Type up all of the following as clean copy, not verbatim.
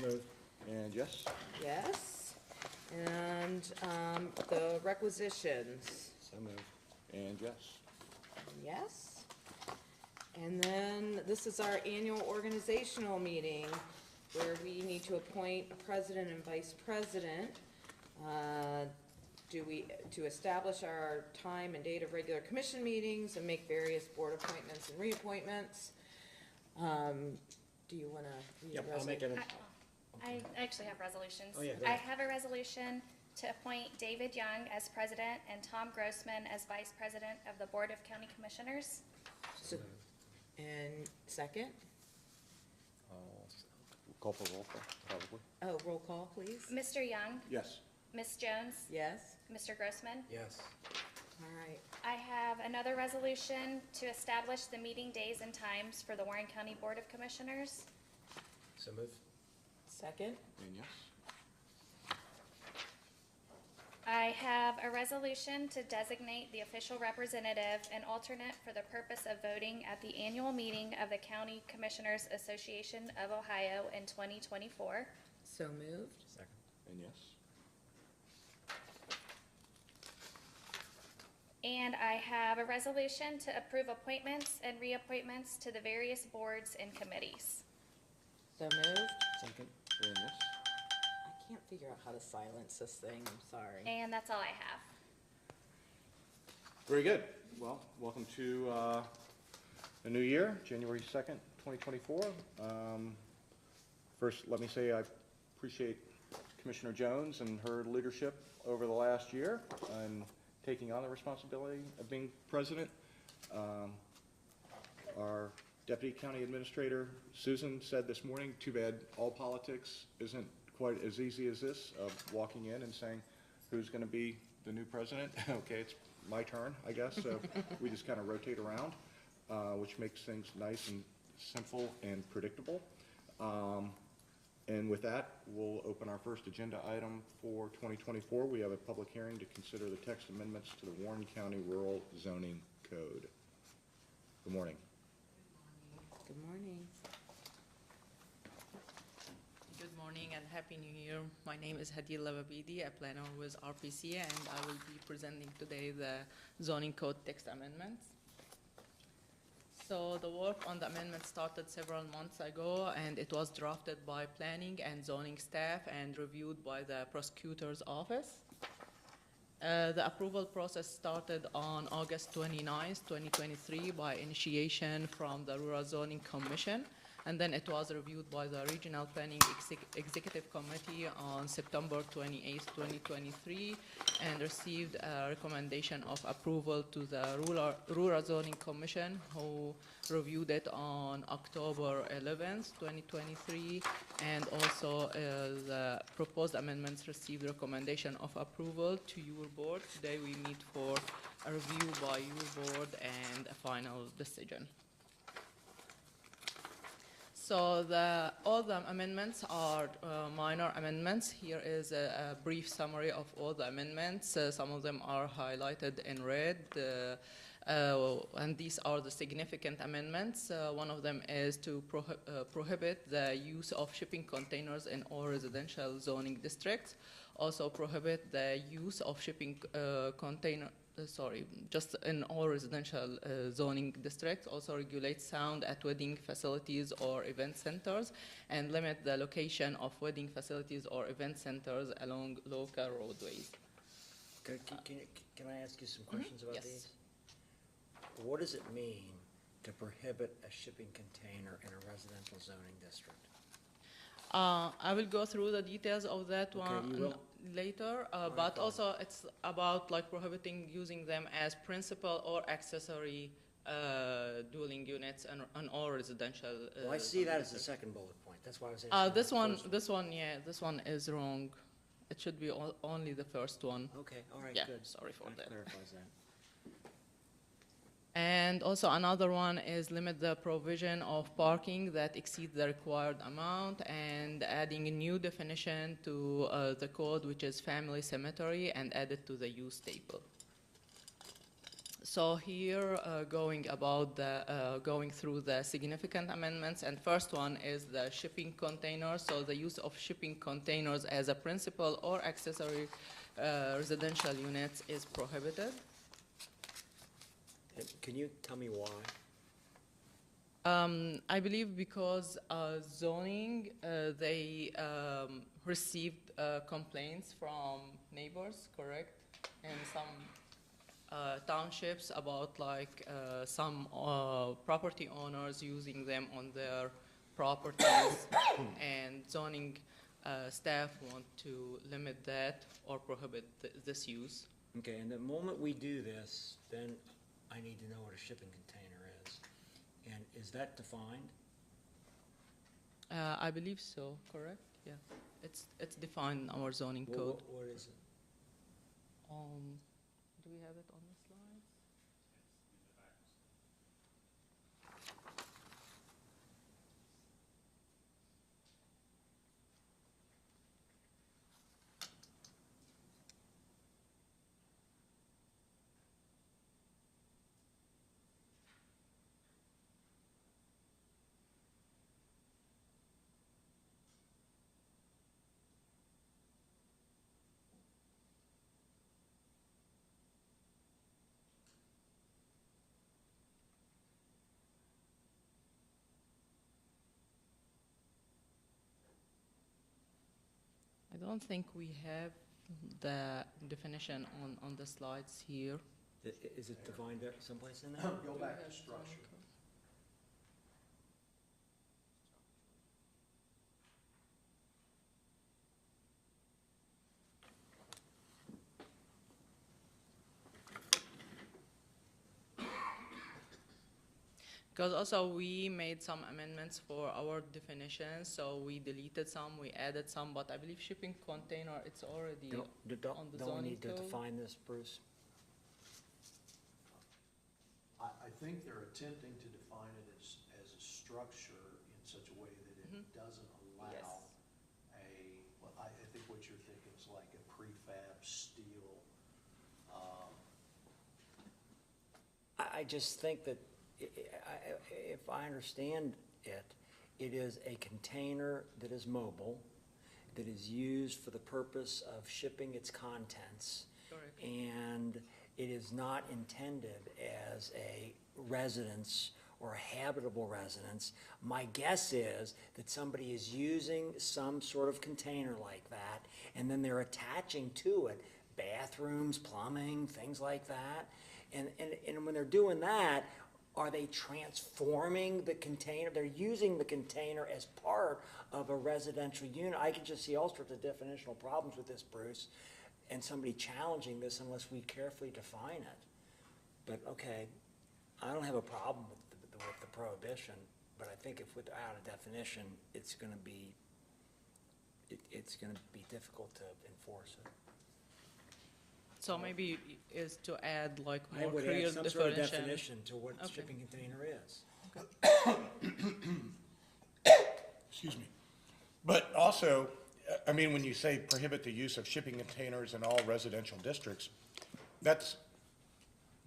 Move. And yes? Yes. And the requisitions, So moved. And yes? yes. And then this is our annual organizational meeting where we need to appoint a president and vice president. To establish our time and date of regular commission meetings and make various board appointments and reappointments. Do you wanna read the Yep, I'll make resolution? it. I actually have resolutions. Oh, yeah, go I ahead. have a resolution to appoint David Young as president and Tom Grossman as vice president of the Board of County Commissioners. So- And second? Call for roll call, probably. Oh, roll call, please. Mr. Young, Yes. Ms. Jones, Yes? Mr. Grossman. Yes. All right. I have another resolution to establish the meeting days and times for the Warren County Board of Commissioners. So move. Second? And yes? I have a resolution to designate the official representative and alternate for the purpose of voting at the annual meeting of the County Commissioners Association of Ohio in 2024. So moved. Second. And yes? And I have a resolution to approve appointments and reappointments to the various boards and committees. So moved. Second. And yes? I can't figure out how to silence this thing, I'm sorry. And that's all I have. Very good. Well, welcome to the new year, January 2nd, 2024. First, let me say I appreciate Commissioner Jones and her leadership over the last year and taking on the responsibility of being president. Our Deputy County Administrator, Susan, said this morning, too bad all politics isn't quite as easy as this, of walking in and saying, who's going to be the new president? Okay, it's my turn, I guess, so we just kind of rotate around, which makes things nice and simple and predictable. And with that, we'll open our first agenda item for 2024. We have a public hearing to consider the text amendments to the Warren County Rural Zoning Code. Good morning. Good morning. Good morning and Happy New Year. My name is Hadi Lavabidi, a planner with RPC, and I will be presenting today the zoning code text amendments. So the work on the amendment started several months ago, and it was drafted by planning and zoning staff and reviewed by the prosecutor's office. The approval process started on August 29th, 2023 by initiation from the Rural Zoning Commission, and then it was reviewed by the Regional Planning Executive Committee on September 28th, 2023, and received a recommendation of approval to the Rural Zoning Commission, who reviewed it on October 11th, 2023, and also the proposed amendments received recommendation of approval to your board. Today we meet for a review by your board and a final decision. So all the amendments are minor amendments. Here is a brief summary of all the amendments. Some of them are highlighted in red, and these are the significant amendments. One of them is to prohibit the use of shipping containers in all residential zoning districts. Also prohibit the use of shipping just in all residential zoning districts. Also regulate sound at wedding facilities or event centers, and limit the location of wedding facilities or event centers along local roadways. Can I ask you some questions about Yes. these? What does it mean to prohibit a shipping container in a residential zoning district? I will go through the details of that Okay, one you will? later, right, but fine. also it's about like prohibiting using them as principal or accessory dwelling units in all residential. Well, I see that as the districts. second bullet point. That's why I was asking. This the one, first this one is wrong. It should be only the first one. Okay, all right, Yeah, good. sorry for that. Clarifies that. And also another one is limit the provision of parking that exceeds the required amount, and adding a new definition to the code, which is family cemetery, and add it to the use table. So here, going through the significant amendments, and first one is the shipping container. So the use of shipping containers as a principal or accessory residential units is prohibited. Can you tell me why? I believe because zoning, they received complaints from neighbors, correct? And some townships about like some property owners using them on their properties, and zoning staff want to limit that or prohibit this use. Okay, and the moment we do this, then I need to know what a shipping container is. And is that defined? I believe so, correct? Yeah, it's defined in our zoning Well, code. what is it? Do we have it on the slides? I don't think we have the definition on the slides here. Is it defined there someplace in there? Go back to structure. Because also we made some amendments for our definitions, so we deleted some, we added some, but I believe shipping container, it's already on the Don't we zoning need to code. define this, Bruce? I think they're attempting to define it as a structure in such a way that it doesn't allow well, I think what you're thinking is like a prefab steel. I just think that if I understand it, it is a container that is mobile, that is used for the purpose of shipping its contents. Correct. And it is not intended as a residence or a habitable residence. My guess is that somebody is using some sort of container like that, and then they're attaching to it bathrooms, plumbing, things like that. And when they're doing that, are they transforming the container? They're using the container as part of a residential unit. I can just see all sorts of definitional problems with this, Bruce, and somebody challenging this unless we carefully define it. But, okay, I don't have a problem with the prohibition, but I think if without a definition, it's gonna be difficult to enforce it. So maybe is to add like I more would clear add some sort of definition. definition to what a Okay. shipping container is. Excuse me. But also, I mean, when you say prohibit the use of shipping containers in all residential districts, that's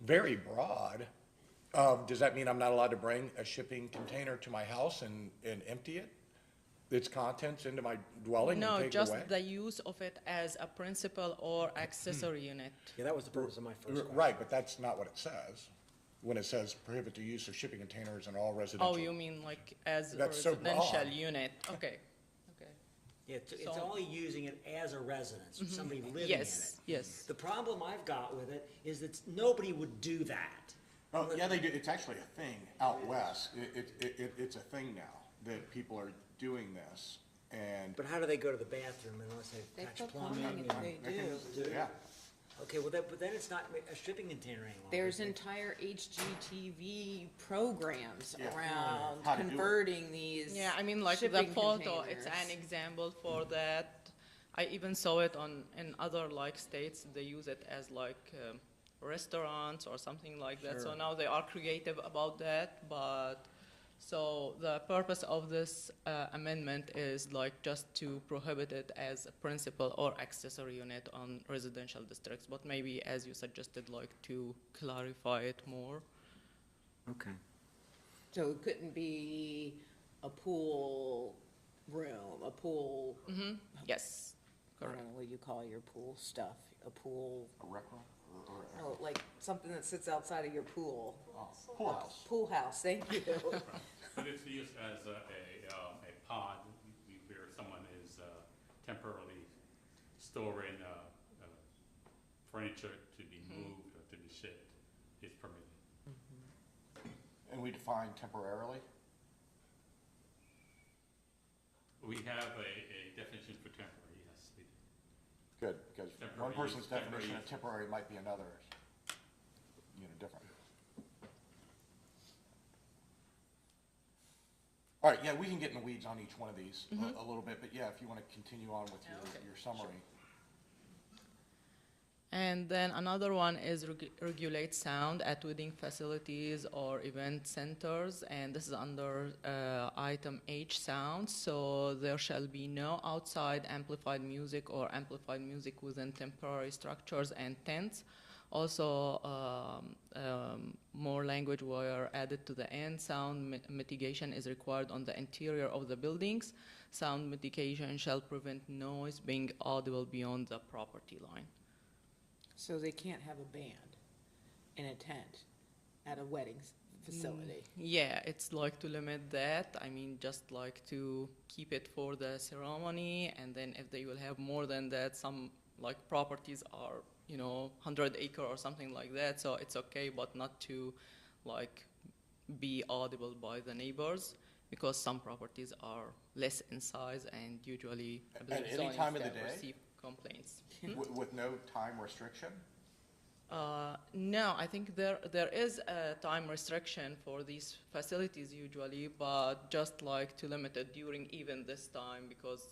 very broad. Does that mean I'm not allowed to bring a shipping container to my house and empty it? Its contents into my dwelling and No, take it just away? the use of it as a principal or accessory unit. Yeah, that was the purpose of my first question. Right, but that's not what it says. When it says prohibit the use of shipping containers in all residential. Oh, you mean like as a That's so residential broad. unit? Okay, okay. Yeah, it's So- only using it as a residence, somebody living in it. Yes, yes. The problem I've got with it is that nobody would do that. Oh, yeah, they do. It's actually a thing out west. It's a thing now that people are doing this and. But how do they go to the bathroom unless they They touch put plumbing? plumbing and- They They can- do. Yeah. Okay, well, but then it's not a shipping container anymore. There's is it? entire HGTV programs Yeah. around How to do it. converting these Yeah, I mean, like the shipping photo, it's an containers. example for that. I even saw it in other like states, they use it as like restaurants or something like that. So Sure. now they are creative about that, but So the purpose of this amendment is like just to prohibit it as a principal or accessory unit on residential districts, but maybe as you suggested, like to clarify it more. Okay. So it couldn't be a pool room, a pool, Yes, I don't correct. know what you call your pool stuff, a pool, A rec room or oh, like something that sits outside of your pool. pool house? Pool house, thank you. But it's used as a pod where someone is temporarily storing furniture to be moved or to be shipped is permitted. And we define temporarily? We have a definition for temporary, yes, we do. Good, because one Temporary person's use, temporary definition of use. temporary might be another, different. All right, yeah, we can get in the weeds on each one of these a little bit, but yeah, if you want to continue on with your summary. And then another one is regulate sound at wedding facilities or event centers, and this is under item H, sound. So there shall be no outside amplified music or amplified music within temporary structures and tents. Also, more language were added to the end. Sound mitigation is required on the interior of the buildings. Sound mitigation shall prevent noise being audible beyond the property line. So they can't have a band in a tent at a wedding facility? Yeah, it's like to limit that. I mean, just like to keep it for the ceremony, and then if they will have more than that, some like properties are, 100 acre or something like that, so it's okay, but not to like be audible by the neighbors, because some properties are less in size and usually I believe At any zoning time of the staff day? receive complaints. With no time restriction? No, I think there is a time restriction for these facilities usually, but just like to limit it during even this time, because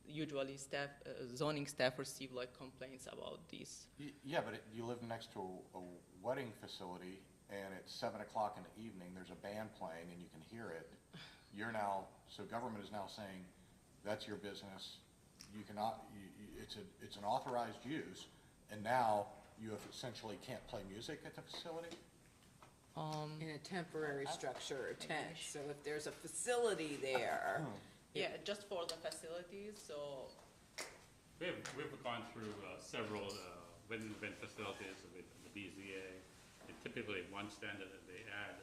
usually staff, zoning staff receive like complaints about these. Yeah, but you live next to a wedding facility, and it's 7 o'clock in the evening, there's a band playing, and you can hear it. So government is now saying, that's your business, you cannot, it's an authorized use, and now you essentially can't play music at the facility? In a temporary structure or tent, so if there's a facility there, Yeah, just for the facilities, so We've gone through several wedding event facilities with the BZA, and typically one standard that they add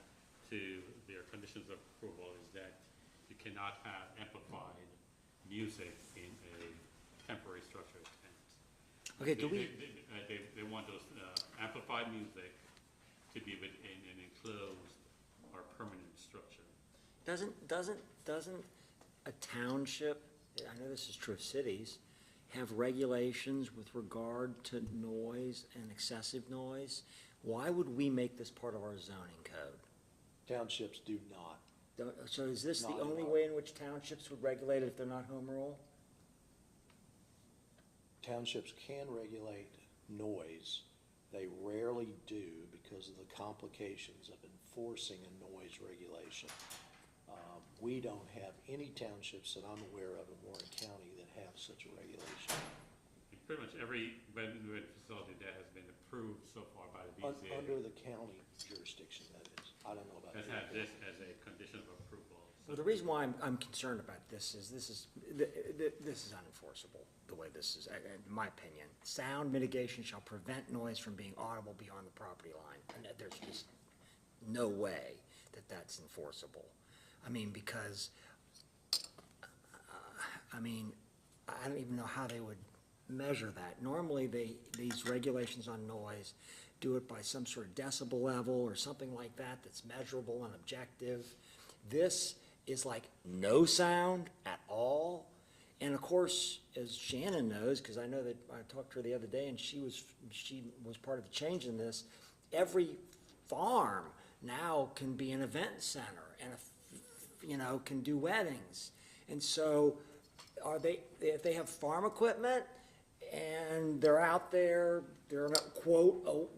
to their conditions of approval is that you cannot have amplified music in a temporary structure tent. Okay, do we, They want those amplified music to be within an enclosed or permanent structure. doesn't a township, I know this is true of cities, have regulations with regard to noise and excessive noise? Why would we make this part of our zoning code? Townships do not. So is this the Not at only all. way in which townships would regulate it if they're not home rule? Townships can regulate noise. They rarely do because of the complications of enforcing a noise regulation. We don't have any townships that I'm aware of in Warren County that have such a regulation. Pretty much every wedding event facility that has been approved so far by the BZA Under the county jurisdiction, that is. I don't know about. has had this as a condition of approval. Well, the reason why I'm concerned about this is unenforceable, the way this is, in my opinion. Sound mitigation shall prevent noise from being audible beyond the property line. And there's just no way that that's enforceable. I mean, because, I don't even know how they would measure that. Normally, these regulations on noise do it by some sort of decibel level or something like that that's measurable and objective. This is like no sound at all. And of course, as Shannon knows, because I know that I talked to her the other day and she was part of the change in this, every farm now can be an event center and can do weddings. And so if they have farm equipment and they're out there, they're not, quote,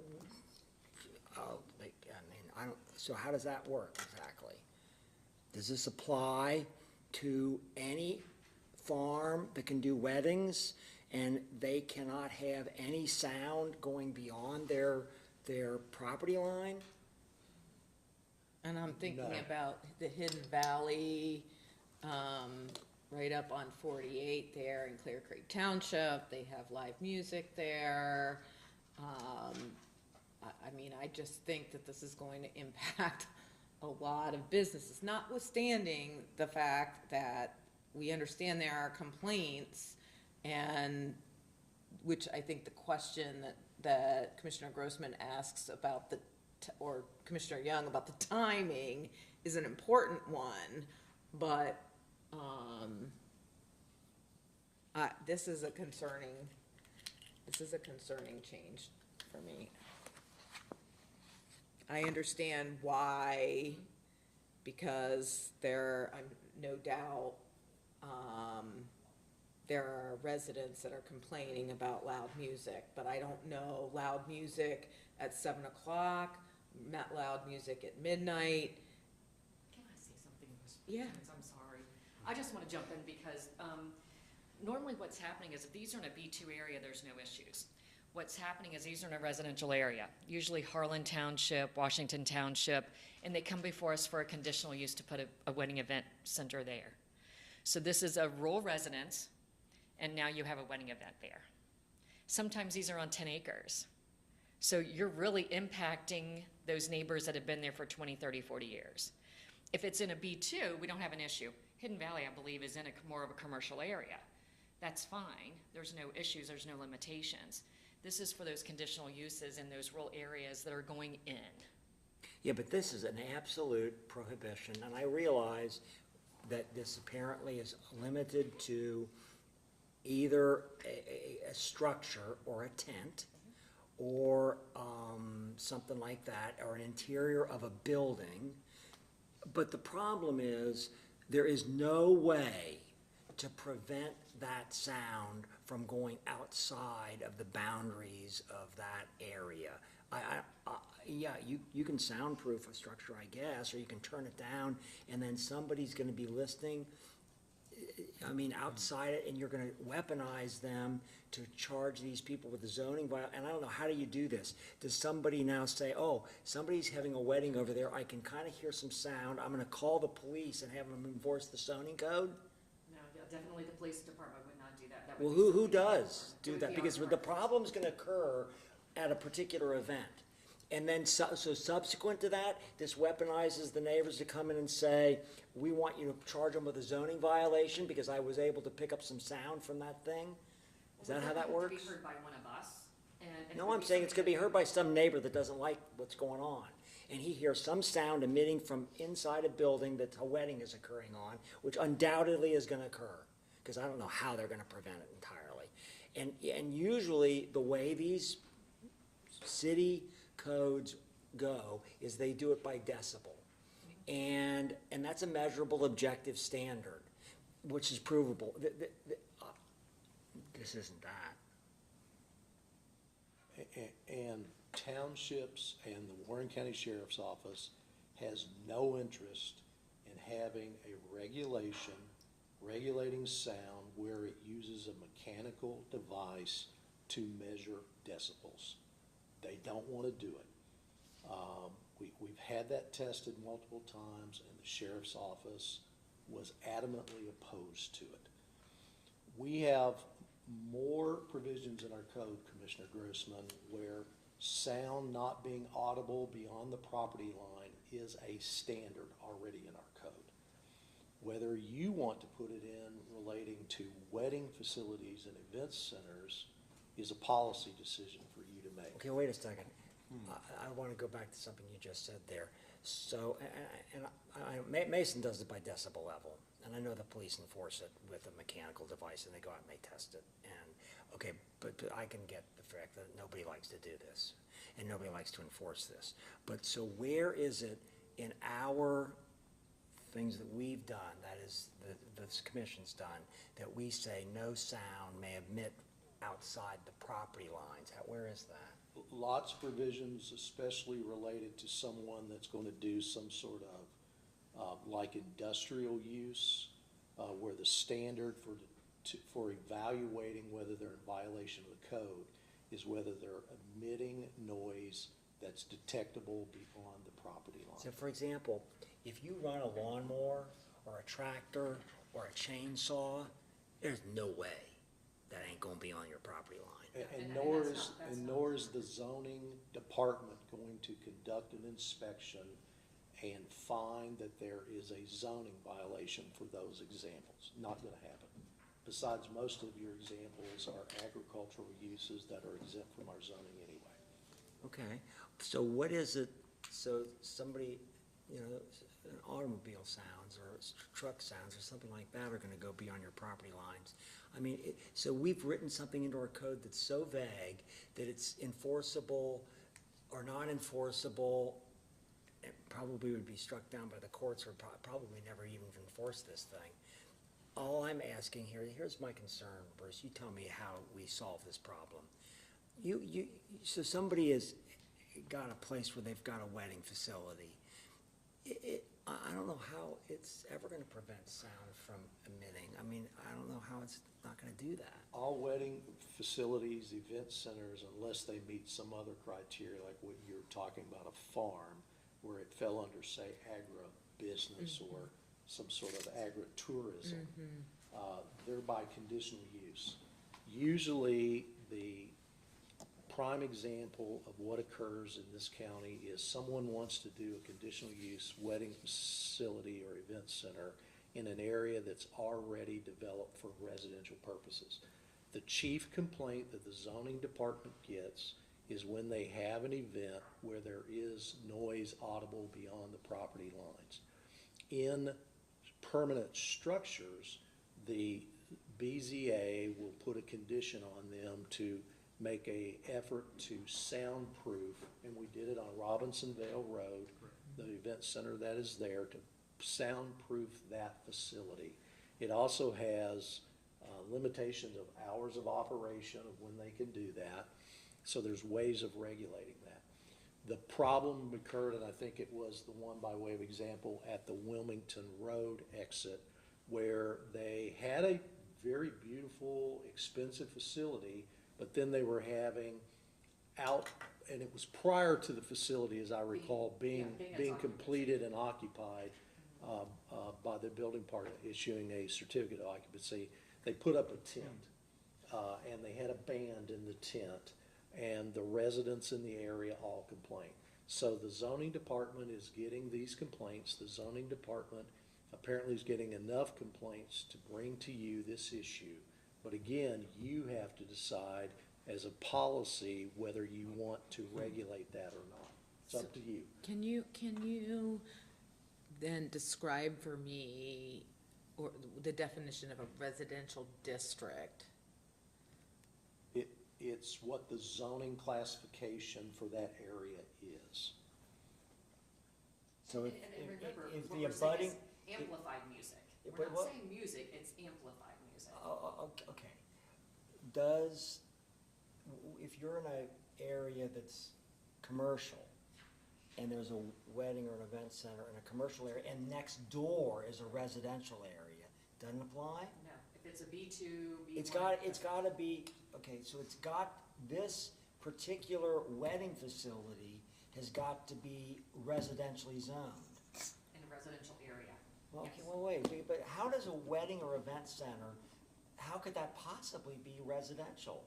so how does that work exactly? does this apply to any farm that can do weddings and they cannot have any sound going beyond their property line? And I'm thinking No. about the Hidden Valley, right up on 48 there in Clear Creek Township. They have live music there. I mean, I just think that this is going to impact a lot of businesses, notwithstanding the fact that we understand there are complaints, and which I think the question that Commissioner Grossman asks about or Commissioner Young about the timing is an important one, but this is a concerning change for me. I understand why, because I'm no doubt, there are residents that are complaining about loud music, but I don't know loud music at 7 o'clock, not loud music at midnight. Can I say something? Yeah. I'm sorry. I just want to jump in because normally what's happening is if these are in a B2 area, there's no issues. What's happening is these are in a residential area, usually Harlan Township, Washington Township, and they come before us for a conditional use to put a wedding event center there. So this is a rural residence, and now you have a wedding event there. Sometimes these are on 10 acres. So you're really impacting those neighbors that have been there for 20, 30, 40 years. If it's in a B2, we don't have an issue. Hidden Valley, I believe, is in more of a commercial area. That's fine. There's no issues. There's no limitations. This is for those conditional uses in those rural areas that are going in. Yeah, but this is an absolute prohibition, and I realize that this apparently is limited to either a structure or a tent or something like that, or an interior of a building. But the problem is, there is no way to prevent that sound from going outside of the boundaries of that area. Yeah, you can soundproof a structure, I guess, or you can turn it down, and then somebody's gonna be listening, I mean, outside it, and you're gonna weaponize them to charge these people with the zoning and I don't know, how do you do this? Does somebody now say, oh, somebody's having a wedding over there, I can kinda hear some sound, I'm gonna call the police and have them enforce the zoning code? No, yeah, definitely the police department would not do that. That Well, would be who something- does It do would that? be Because our the department. problem's gonna occur at a particular event. And then, so subsequent to that, this weaponizes the neighbors to come in and say, we want you to charge them with a zoning violation because I was able to pick up some sound from that thing? Is that how that Well, it would works? have to be heard by one of us, and it No, would I'm be saying it's gonna something be heard by some neighbor that doesn't like what's going on. And he hears some sound emitting from inside a building that a wedding is occurring on, which undoubtedly is gonna occur, because I don't know how they're gonna prevent it entirely. And usually, the way these city codes go is they do it by decibel. And that's a measurable objective standard, which is provable. This isn't that. And townships and the Warren County Sheriff's Office has no interest in having a regulation regulating sound where it uses a mechanical device to measure decibels. They don't want to do it. We've had that tested multiple times, and the sheriff's office was adamantly opposed to it. We have more provisions in our code, Commissioner Grossman, where sound not being audible beyond the property line is a standard already in our code. Whether you want to put it in relating to wedding facilities and event centers is a policy decision for you to make. Okay, wait a second. I want to go back to something you just said there. So, Mason does it by decibel level, and I know the police enforce it with a mechanical device, and they go out and they test it. And, okay, but I can get the fact that nobody likes to do this, and nobody likes to enforce this. But so where is it in our things that we've done, that is, this commission's done, that we say no sound may emit outside the property lines? Where is that? Lots of provisions, especially related to someone that's going to do some sort of like industrial use, where the standard for evaluating whether they're in violation of the code is whether they're emitting noise that's detectable beyond the property line. So for example, if you run a lawnmower or a tractor or a chainsaw, there's no way that ain't gonna be on your property line. And And nor that's is, not- that's and not nor is the zoning department going to conduct an inspection and find that there is a zoning violation for those examples. Not gonna happen. Besides, most of your examples are agricultural uses that are exempt from our zoning anyway. Okay, so what is it, so somebody, you know, an automobile sounds or truck sounds or something like that are gonna go beyond your property lines. I mean, so we've written something into our code that's so vague that it's enforceable or not enforceable. It probably would be struck down by the courts or probably never even enforce this thing. All I'm asking here, here's my concern, Bruce, you tell me how we solve this problem. So somebody has got a place where they've got a wedding facility. I don't know how it's ever gonna prevent sound from emitting. I mean, I don't know how it's not gonna do that. All wedding facilities, event centers, unless they meet some other criteria, like what you're talking about, a farm, where it fell under, say, agribusiness or some sort of agritourism, they're by conditional use. Usually, the prime example of what occurs in this county is someone wants to do a conditional use wedding facility or event center in an area that's already developed for residential purposes. The chief complaint that the zoning department gets is when they have an event where there is noise audible beyond the property lines. In permanent structures, the BZA will put a condition on them to make a effort to soundproof, and we did it on Robinsonville Road, the event center that is there, to soundproof that facility. It also has limitations of hours of operation of when they can do that, so there's ways of regulating that. The problem occurred, and I think it was the one by way of example at the Wilmington Road exit, where they had a very beautiful, expensive facility, but then they were having out, and it was prior to the facility, as I recall, being completed and occupied by the building part issuing a certificate of occupancy. They put up a tent, and they had a band in the tent, and the residents in the area all complained. So the zoning department is getting these complaints. The zoning department apparently is getting enough complaints to bring to you this issue. But again, you have to decide as a policy whether you want to regulate that or not. It's up to you. Can you then describe for me or the definition of a residential district? It's what the zoning classification for that area is. So And remember, if what the we're saying abutting, is amplified music. But We're not what- saying music, it's amplified music. okay, does, if you're in an area that's commercial, and there's a wedding or an event center in a commercial area, and next door is a residential area, doesn't apply? No, if it's a B2, B1. It's gotta be, okay, so it's got, this particular wedding facility has got to be residentially zoned. In a residential area. Well, okay, Yes. well, wait, but how does a wedding or event center, how could that possibly be residential?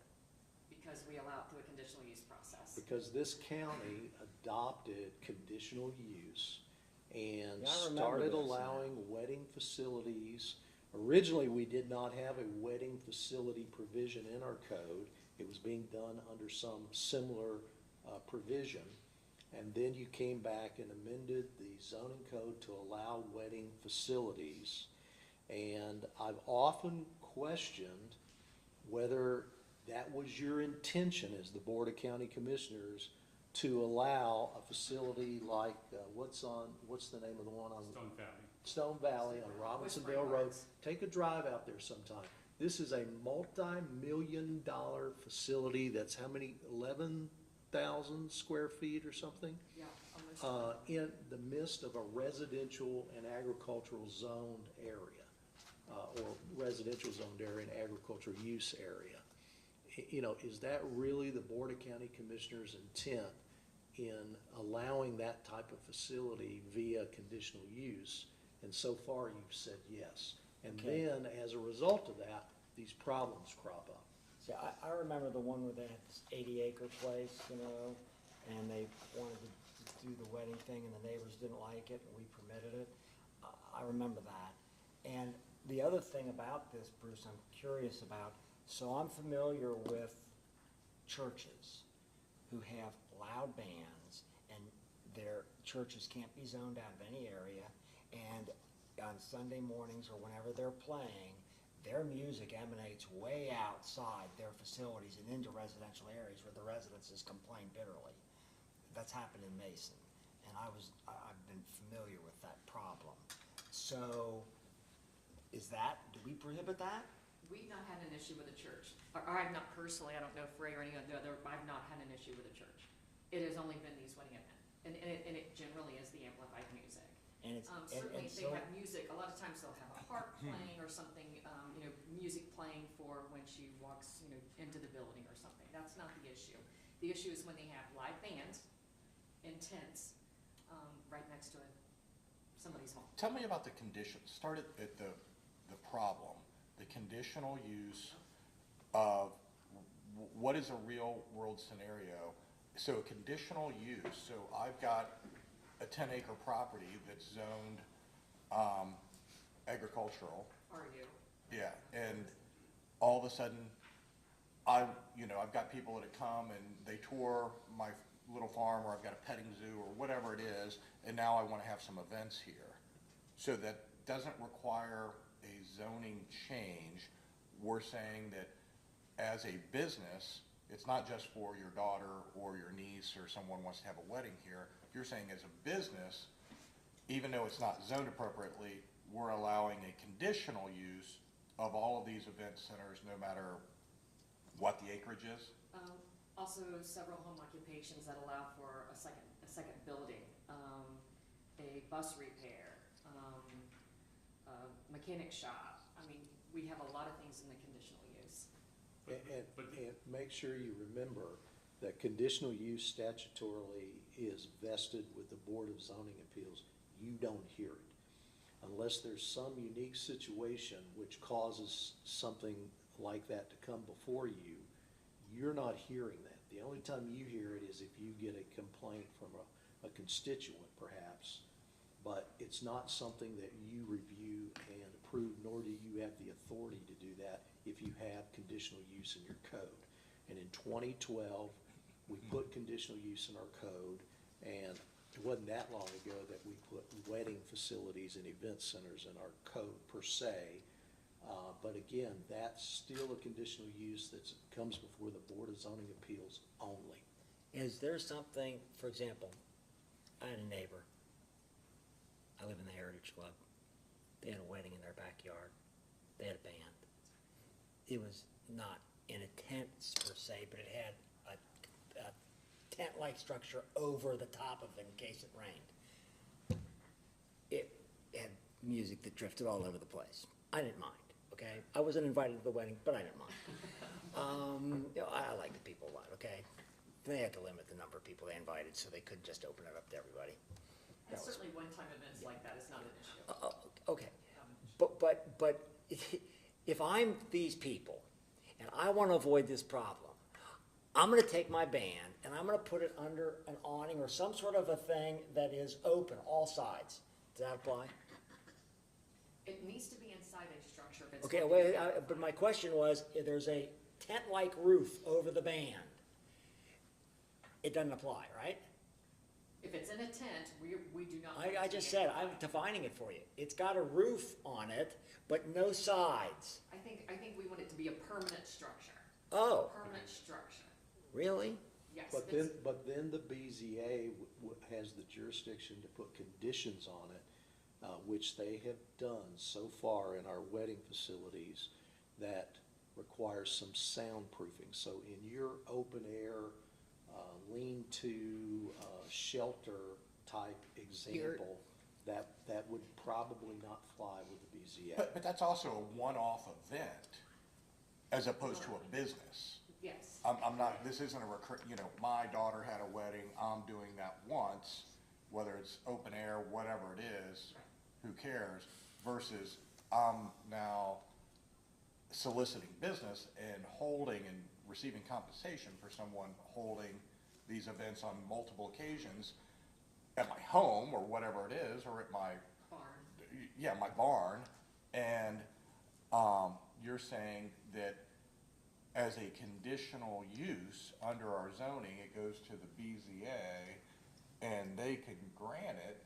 Because we allow it through a conditional use process. Because this county adopted conditional use and Yeah, I remember started this, yeah. allowing wedding facilities. Originally, we did not have a wedding facility provision in our code. It was being done under some similar provision. And then you came back and amended the zoning code to allow wedding facilities. And I've often questioned whether that was your intention as the Board of County Commissioners to allow a facility like, what's the name of the one on? Stone Valley. Stone Valley on Robinsonville Whispering Road. Woods. Take a drive out there sometime. This is a multi-million-dollar facility that's how many, 11,000 square feet or something? Yeah, almost In the midst of a residential and agricultural zoned area, or residential zoned area and agricultural use area. You know, is that really the Board of County Commissioners' intent in allowing that type of facility via conditional use? And so far, you've said yes. And Okay. then, as a result of that, these problems crop up. See, I remember the one where they had this 80-acre place, you know, and they wanted to do the wedding thing, and the neighbors didn't like it, and we permitted it. I remember that. And the other thing about this, Bruce, I'm curious about, so I'm familiar with churches who have loud bands, and their churches can't be zoned out of any area, and on Sunday mornings or whenever they're playing, their music emanates way outside their facilities and into residential areas where the residences complain bitterly. That's happened in Mason, and I've been familiar with that problem. So, do we prohibit that? We've not had an issue with a church, or I've not personally, I don't know if Ray or any of the other, I've not had an issue with a church. It has only been these wedding events, and it generally is the amplified music. And it's, Certainly, and if they so, have music, a lot of times they'll have a harp playing or something, music playing for when she walks, into the building or something. That's not the issue. The issue is when they have live bands and tents, right next to somebody's home. Tell me about the conditions. Start at the problem, the conditional use of what is a real world scenario. So a conditional use, so I've got a 10-acre property that's zoned agricultural. Are you? Yeah, and all of a sudden, I've got people that come and they tour my little farm, or I've got a petting zoo or whatever it is, and now I want to have some events here. So that doesn't require a zoning change. We're saying that as a business, it's not just for your daughter or your niece or someone wants to have a wedding here. You're saying as a business, even though it's not zoned appropriately, we're allowing a conditional use of all of these event centers, no matter what the acreage is? Also, several home occupations that allow for a second building, a bus repair, a mechanic shop. I mean, we have a lot of things in the conditional use. And make sure you remember that conditional use statutorily is vested with the Board of Zoning Appeals. You don't hear it. Unless there's some unique situation which causes something like that to come before you, you're not hearing that. The only time you hear it is if you get a complaint from a constituent perhaps, but it's not something that you review and approve, nor do you have the authority to do that if you have conditional use in your code. And in 2012, we put conditional use in our code, and it wasn't that long ago that we put wedding facilities and event centers in our code per se. But again, that's still a conditional use that comes before the Board of Zoning Appeals only. is there something, for example, I had a neighbor, I live in the Heritage Club, they had a wedding in their backyard, they had a band. It was not in a tent per se, but it had a tent-like structure over the top of it in case it rained. It had music that drifted all over the place. I didn't mind, okay? I wasn't invited to the wedding, but I didn't mind. I like the people a lot, okay? They had to limit the number of people they invited, so they couldn't just open it up to everybody. And That was- certainly one-time events like that is not an issue. Okay, but if I'm these people, and I want to avoid this problem, I'm gonna take my band, and I'm gonna put it under an awning or some sort of a thing that is open, all sides. Does that apply? It needs to be inside a structure if it's. Okay, going wait, to be- but my question was, if there's a tent-like roof over the band, it doesn't apply, right? If it's in a tent, we do not. I just said, I'm defining it for you. It's got a roof on it, but no sides. I think we want it to be a permanent structure. Oh, Permanent structure, really? yes. But then the BZA has the jurisdiction to put conditions on it, which they have done so far in our wedding facilities that requires some soundproofing. So in your open air, lean-to, shelter type example, that would probably not fly with the BZA. But that's also a one-off event as opposed to a business. Yes. I'm not, this isn't a my daughter had a wedding, I'm doing that once, whether it's open air, whatever it is, who cares, versus I'm now soliciting business and holding and receiving compensation for someone holding these events on multiple occasions at my home or whatever it is, or at my Barn. my barn, and you're saying that as a conditional use under our zoning, it goes to the BZA, and they can grant it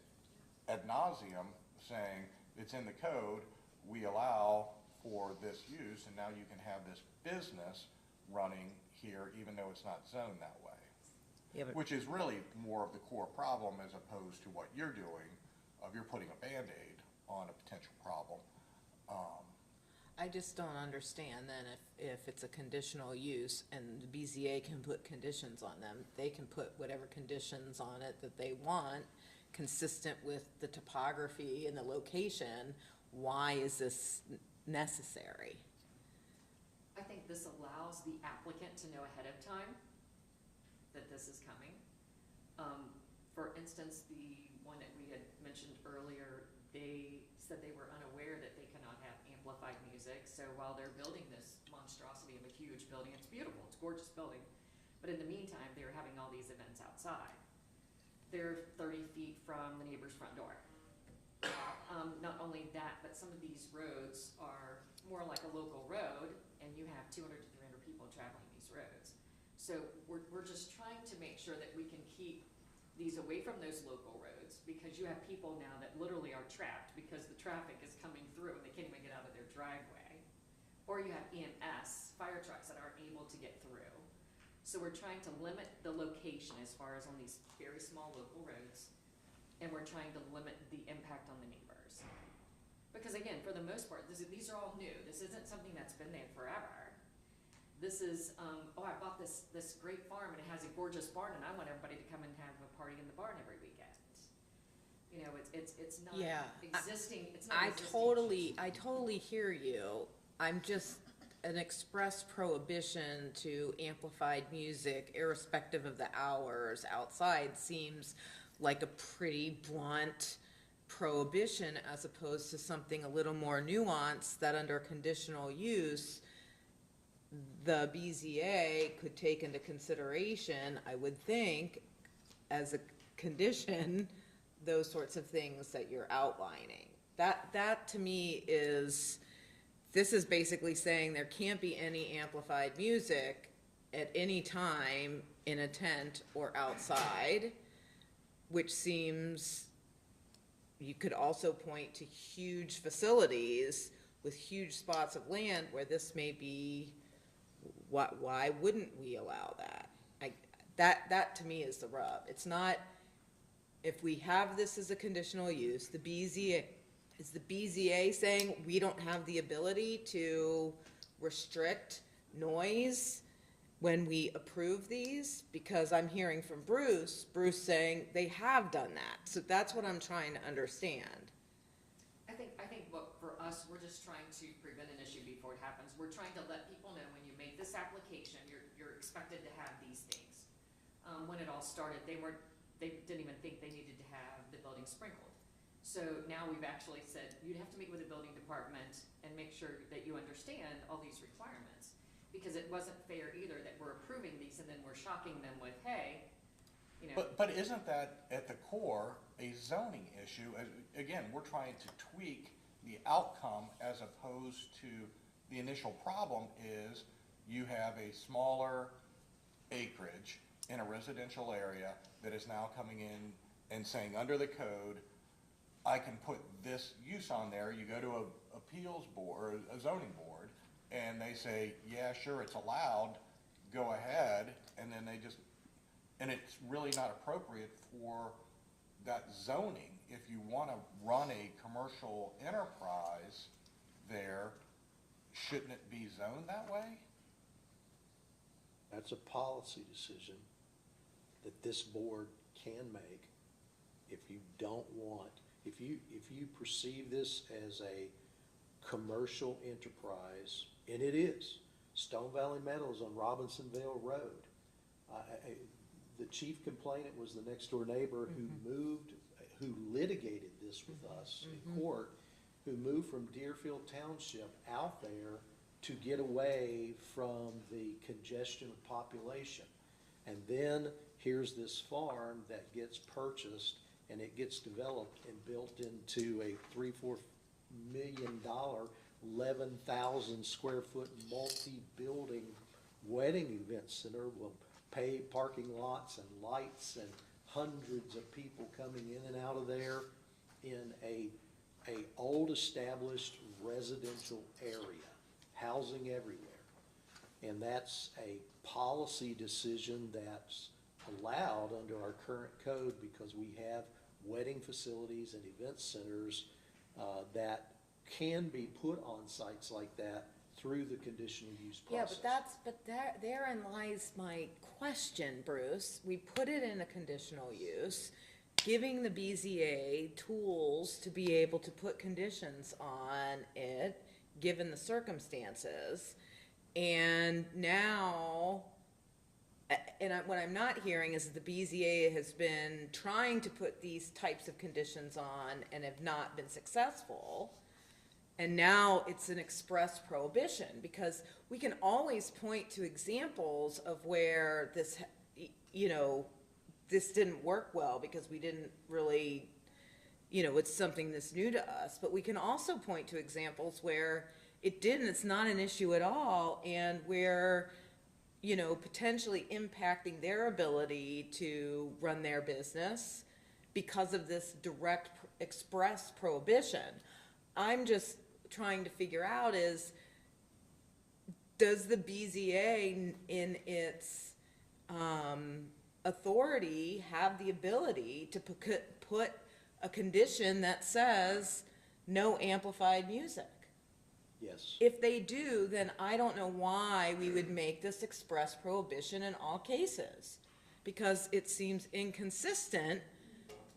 ad nauseum, saying it's in the code, we allow for this use, and now you can have this business running here, even though it's not zoned that way. Yeah, but Which is really more of the core problem as opposed to what you're doing, of you're putting a Band-Aid on a potential problem. I just don't understand then if it's a conditional use and the BZA can put conditions on them, they can put whatever conditions on it that they want, consistent with the topography and the location, why is this necessary? I think this allows the applicant to know ahead of time that this is coming. For instance, the one that we had mentioned earlier, they said they were unaware that they cannot have amplified music. So while they're building this monstrosity of a huge building, it's beautiful, it's a gorgeous building. But in the meantime, they're having all these events outside. They're 30 feet from the neighbor's front door. Not only that, but some of these roads are more like a local road, and you have 200 to 300 people traveling these roads. So we're just trying to make sure that we can keep these away from those local roads, because you have people now that literally are trapped because the traffic is coming through and they can't even get out of their driveway. Or you have EMS, fire trucks that aren't able to get through. So we're trying to limit the location as far as on these very small local roads, and we're trying to limit the impact on the neighbors. Because again, for the most part, these are all new. This isn't something that's been there forever. This is, oh, I bought this great farm and it has a gorgeous barn and I want everybody to come and have a party in the barn every weekend. You know, it's not Yeah, existing, it's not I existing. totally hear you. I'm just, an express prohibition to amplified music irrespective of the hours outside seems like a pretty blunt prohibition as opposed to something a little more nuanced that under conditional use, the BZA could take into consideration, I would think, as a condition, those sorts of things that you're outlining. That to me is, this is basically saying there can't be any amplified music at any time in a tent or outside, which seems, you could also point to huge facilities with huge spots of land where this may be, why wouldn't we allow that? That to me is the rub. It's not, if we have this as a conditional use, the BZA, is the BZA saying we don't have the ability to restrict noise when we approve these? Because I'm hearing from Bruce saying they have done that. So that's what I'm trying to understand. I think what, for us, we're just trying to prevent an issue before it happens. We're trying to let people know when you make this application, you're expected to have these things. When it all started, they didn't even think they needed to have the building sprinkled. So now we've actually said, you'd have to meet with the building department and make sure that you understand all these requirements. Because it wasn't fair either that we're approving these and then we're shocking them with, hey, you know. But isn't that at the core a zoning issue? Again, we're trying to tweak the outcome as opposed to the initial problem is you have a smaller acreage in a residential area that is now coming in and saying under the code, I can put this use on there. You go to a appeals board, or a zoning board, and they say, yeah, sure, it's allowed, go ahead, and then and it's really not appropriate for that zoning. If you want to run a commercial enterprise there, shouldn't it be zoned that way? That's a policy decision that this board can make if you don't want, if you perceive this as a commercial enterprise, and it is, Stone Valley Metals on Robinsonville Road. The chief complainant was the next door neighbor who litigated this with us in court, who moved from Deerfield Township out there to get away from the congestion of population. And then here's this farm that gets purchased and it gets developed and built into a $3-4 million, 11,000 square foot multi-building wedding event center. Will pay parking lots and lights and hundreds of people coming in and out of there in a old established residential area, housing everywhere. And that's a policy decision that's allowed under our current code because we have wedding facilities and event centers that can be put on sites like that through the conditional use Yeah, process. but therein lies my question, Bruce. We put it in a conditional use, giving the BZA tools to be able to put conditions on it, given the circumstances. And now, what I'm not hearing is that the BZA has been trying to put these types of conditions on and have not been successful. And now it's an express prohibition, because we can always point to examples of where this, this didn't work well because we didn't really, it's something that's new to us. But we can also point to examples where it didn't, it's not an issue at all, and where, potentially impacting their ability to run their business because of this direct express prohibition. I'm just trying to figure out is, does the BZA in its authority have the ability to put a condition that says no amplified music? Yes. If they do, then I don't know why we would make this express prohibition in all cases, because it seems inconsistent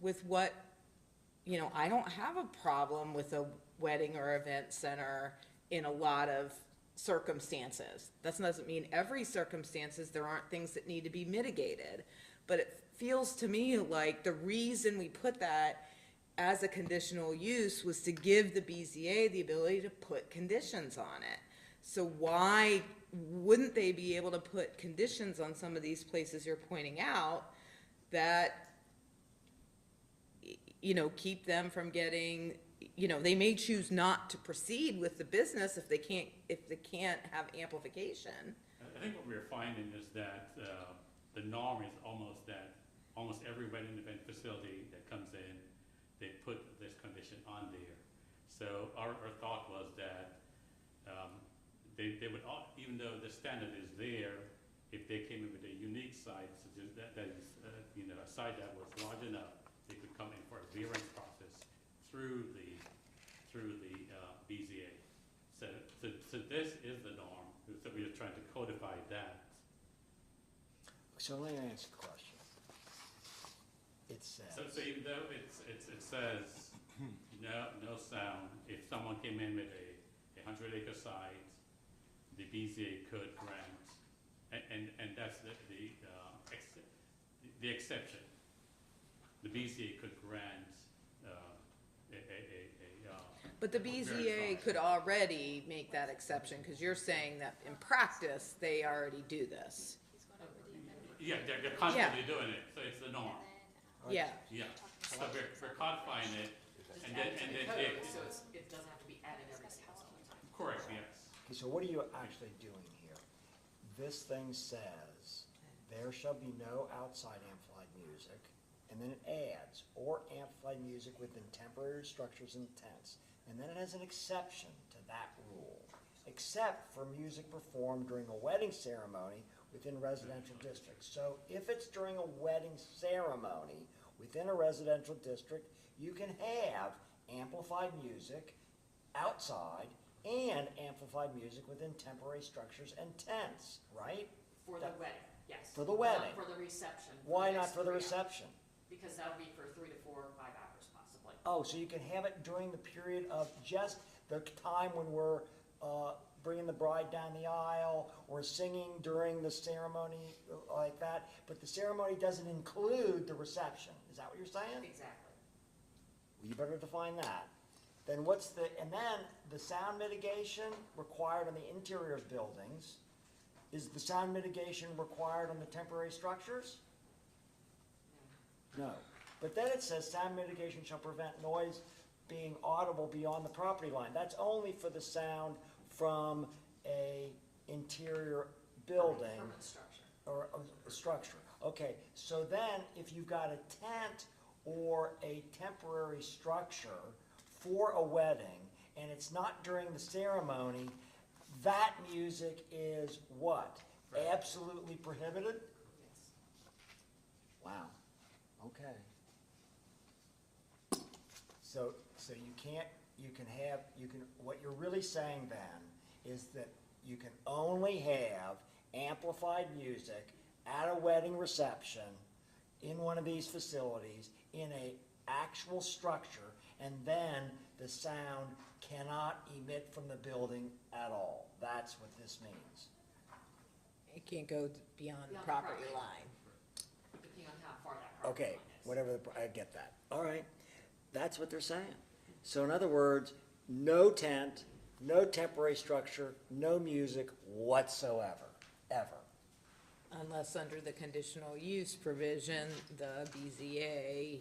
with what, I don't have a problem with a wedding or event center in a lot of circumstances. That doesn't mean every circumstances there aren't things that need to be mitigated, but it feels to me like the reason we put that as a conditional use was to give the BZA the ability to put conditions on it. So why wouldn't they be able to put conditions on some of these places you're pointing out that, keep them from getting, they may choose not to proceed with the business if they can't have amplification. I think what we're finding is that the norm is almost every wedding event facility that comes in, they put this condition on there. So our thought was that they would, even though the standard is there, if they came in with a unique site, such as that is, a site that was large enough, they could come in for a variance process through the BZA. So this is the norm. So we are trying to codify that. So let me ask a question. It says. So even though it says no sound, if someone came in with a 100-acre site, the BZA could grant, and that's the exception. The BZA could grant But the BZA could already make that exception, because you're saying that in practice, they already do this. Yeah, they're constantly doing it, so it's the norm. Yeah. Yeah, so we're codifying it, and then So it doesn't have to be added every single time. correct, yes. Okay, so what are you actually doing here? This thing says, there shall be no outside amplified music, and then it adds, or amplified music within temporary structures and tents. And then it has an exception to that rule, except for music performed during a wedding ceremony within residential districts. So if it's during a wedding ceremony within a residential district, you can have amplified music outside and amplified music within temporary structures and tents, right? For the wedding, yes. For the wedding. Not for the reception. Why not Next for the three reception? hours. Because that'll be for 3 to 4 or 5 hours possibly. Oh, so you can have it during the period of just the time when we're bringing the bride down the aisle, or singing during the ceremony like that, but the ceremony doesn't include the reception. Is that what you're saying? Exactly. Well, you better define that. Then and then the sound mitigation required on the interior of buildings. Is the sound mitigation required on the temporary structures? No. But then it says sound mitigation shall prevent noise being audible beyond the property line. That's only for the sound from a interior building Permanent structure. or a structure. Okay, so then if you've got a tent or a temporary structure for a wedding and it's not during the ceremony, that music is what? Absolutely prohibited? Yes. Wow, okay. So what you're really saying then is that you can only have amplified music at a wedding reception in one of these facilities in a actual structure, and then the sound cannot emit from the building at all. That's what this means. It can't go beyond the Beyond the property property. line. Depending on how far that property Okay, line is. whatever, I get that. All right, that's what they're saying. So in other words, no tent, no temporary structure, no music whatsoever, ever. Unless under the conditional use provision, the BZA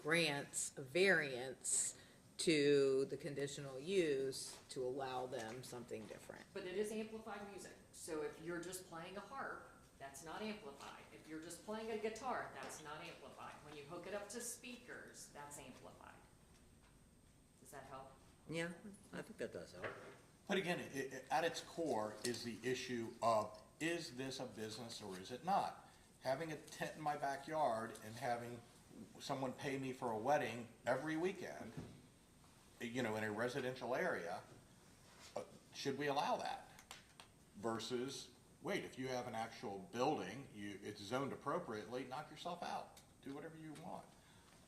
grants a variance to the conditional use to allow them something different. But it is amplified music, so if you're just playing a harp, that's not amplified. If you're just playing a guitar, that's not amplified. When you hook it up to speakers, that's amplified. Does that help? Yeah, I think that does help. But again, at its core is the issue of, is this a business or is it not? Having a tent in my backyard and having someone pay me for a wedding every weekend, in a residential area, should we allow that? Versus, wait, if you have an actual building, it's zoned appropriately, knock yourself out, do whatever you want.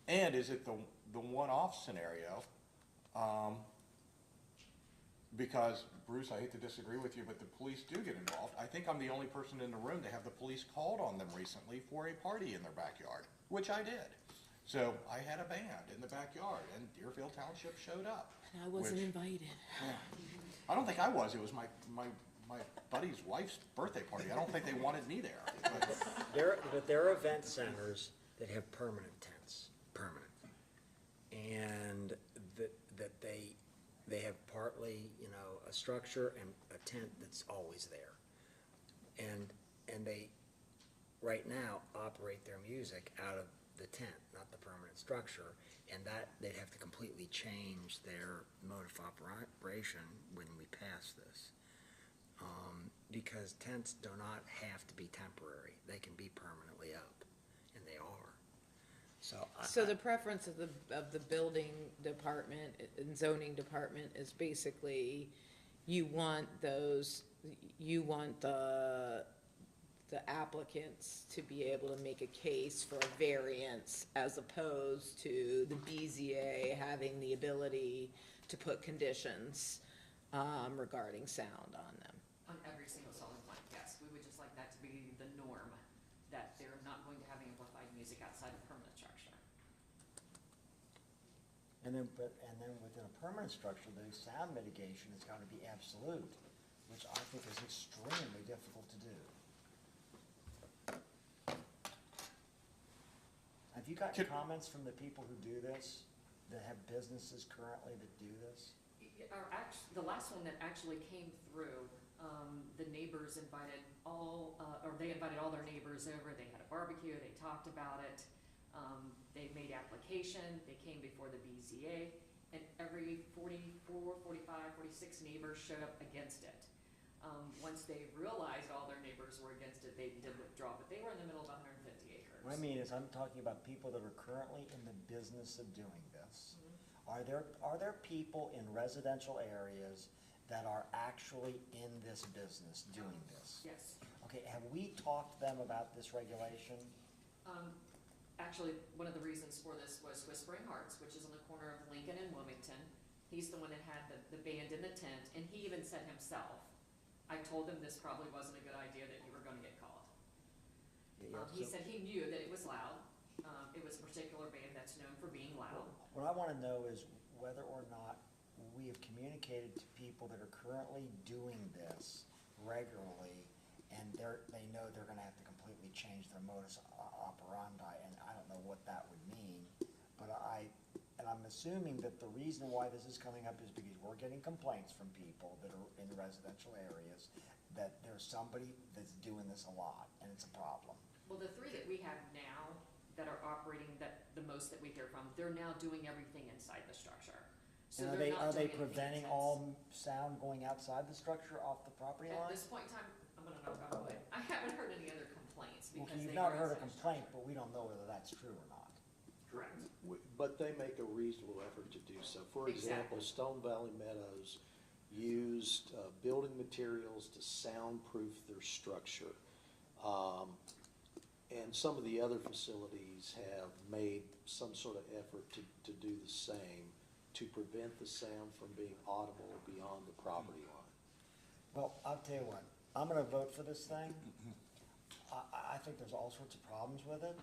And is it the one-off scenario? Because, Bruce, I hate to disagree with you, but the police do get involved. I think I'm the only person in the room to have the police called on them recently for a party in their backyard, which I did. So I had a band in the backyard, and Deerfield Township showed up. And I wasn't which- invited. Yeah. I don't think I was. It was my buddy's wife's birthday party. I don't think they wanted me there. But there are event centers that have permanent tents, permanent. And that they have partly, a structure and a tent that's always there. And they, right now, operate their music out of the tent, not the permanent structure. And that, they'd have to completely change their mode of operation when we pass this. Because tents do not have to be temporary. They can be permanently up, and they are. So the preference of the building department and zoning department is basically, you want the applicants to be able to make a case for a variance as opposed to the BZA having the ability to put conditions regarding sound on them. On every single selling point, yes. We would just like that to be the norm, that they're not going to have amplified music outside of permanent structure. And then within a permanent structure, the sound mitigation is going to be absolute, which I think is extremely difficult to do. Have you gotten comments from the people who do this, that have businesses currently that do this? The last one that actually came through, the neighbors invited they invited all their neighbors over. They had a barbecue, they talked about it. They made application, they came before the BZA, and every 44, 45, 46 neighbors showed up against it. Once they realized all their neighbors were against it, they did withdraw, but they were in the middle of 150 acres. What I mean is, I'm talking about people that are currently in the business of doing this. Are there people in residential areas that are actually in this business doing this? Yes. Okay, have we talked to them about this regulation? Actually, one of the reasons for this was Whispering Hearts, which is on the corner of Lincoln and Wilmington. He's the one that had the band in the tent, and he even said himself, I told him this probably wasn't a good idea, that you were gonna get called. He said he knew that it was loud. It was a particular band that's known for being loud. What I want to know is whether or not we have communicated to people that are currently doing this regularly, and they know they're going to have to completely change their modus operandi, and I don't know what that would mean, but I'm assuming that the reason why this is coming up is because we're getting complaints from people that are in residential areas that there's somebody that's doing this a lot, and it's a problem. Well, the three that we have now that are operating the most that we hear from, they're now doing everything inside the structure. So And they're not are they doing anything preventing intense. all sound going outside the structure off the property At line? this point in time, I'm gonna knock on wood. I haven't heard any other complaints Well, because you've they not are heard a inside complaint, structure. but we don't know whether that's true or not. Correct. But they make a reasonable effort to do so. For example, Exactly. Stone Valley Meadows used building materials to soundproof their structure. And some of the other facilities have made some sort of effort to do the same, to prevent the sound from being audible beyond the property line. Well, I'll tell you what, I'm gonna vote for this thing. I think there's all sorts of problems with it,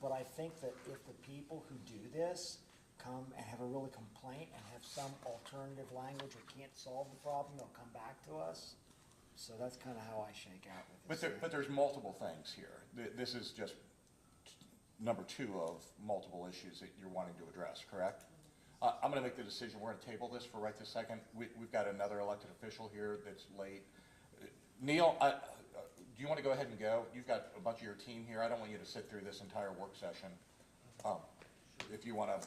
but I think that if the people who do this come and have a really complaint and have some alternative language or can't solve the problem, they'll come back to us. So that's kinda how I shake out with But this. but there's multiple things here. This is just number two of multiple issues that you're wanting to address, correct? I'm gonna make the decision, we're gonna table this for right this second. We've got another elected official here that's late. Neil, do you wanna go ahead and go? You've got a bunch of your team here. I don't want you to sit through this entire work session. If you wanna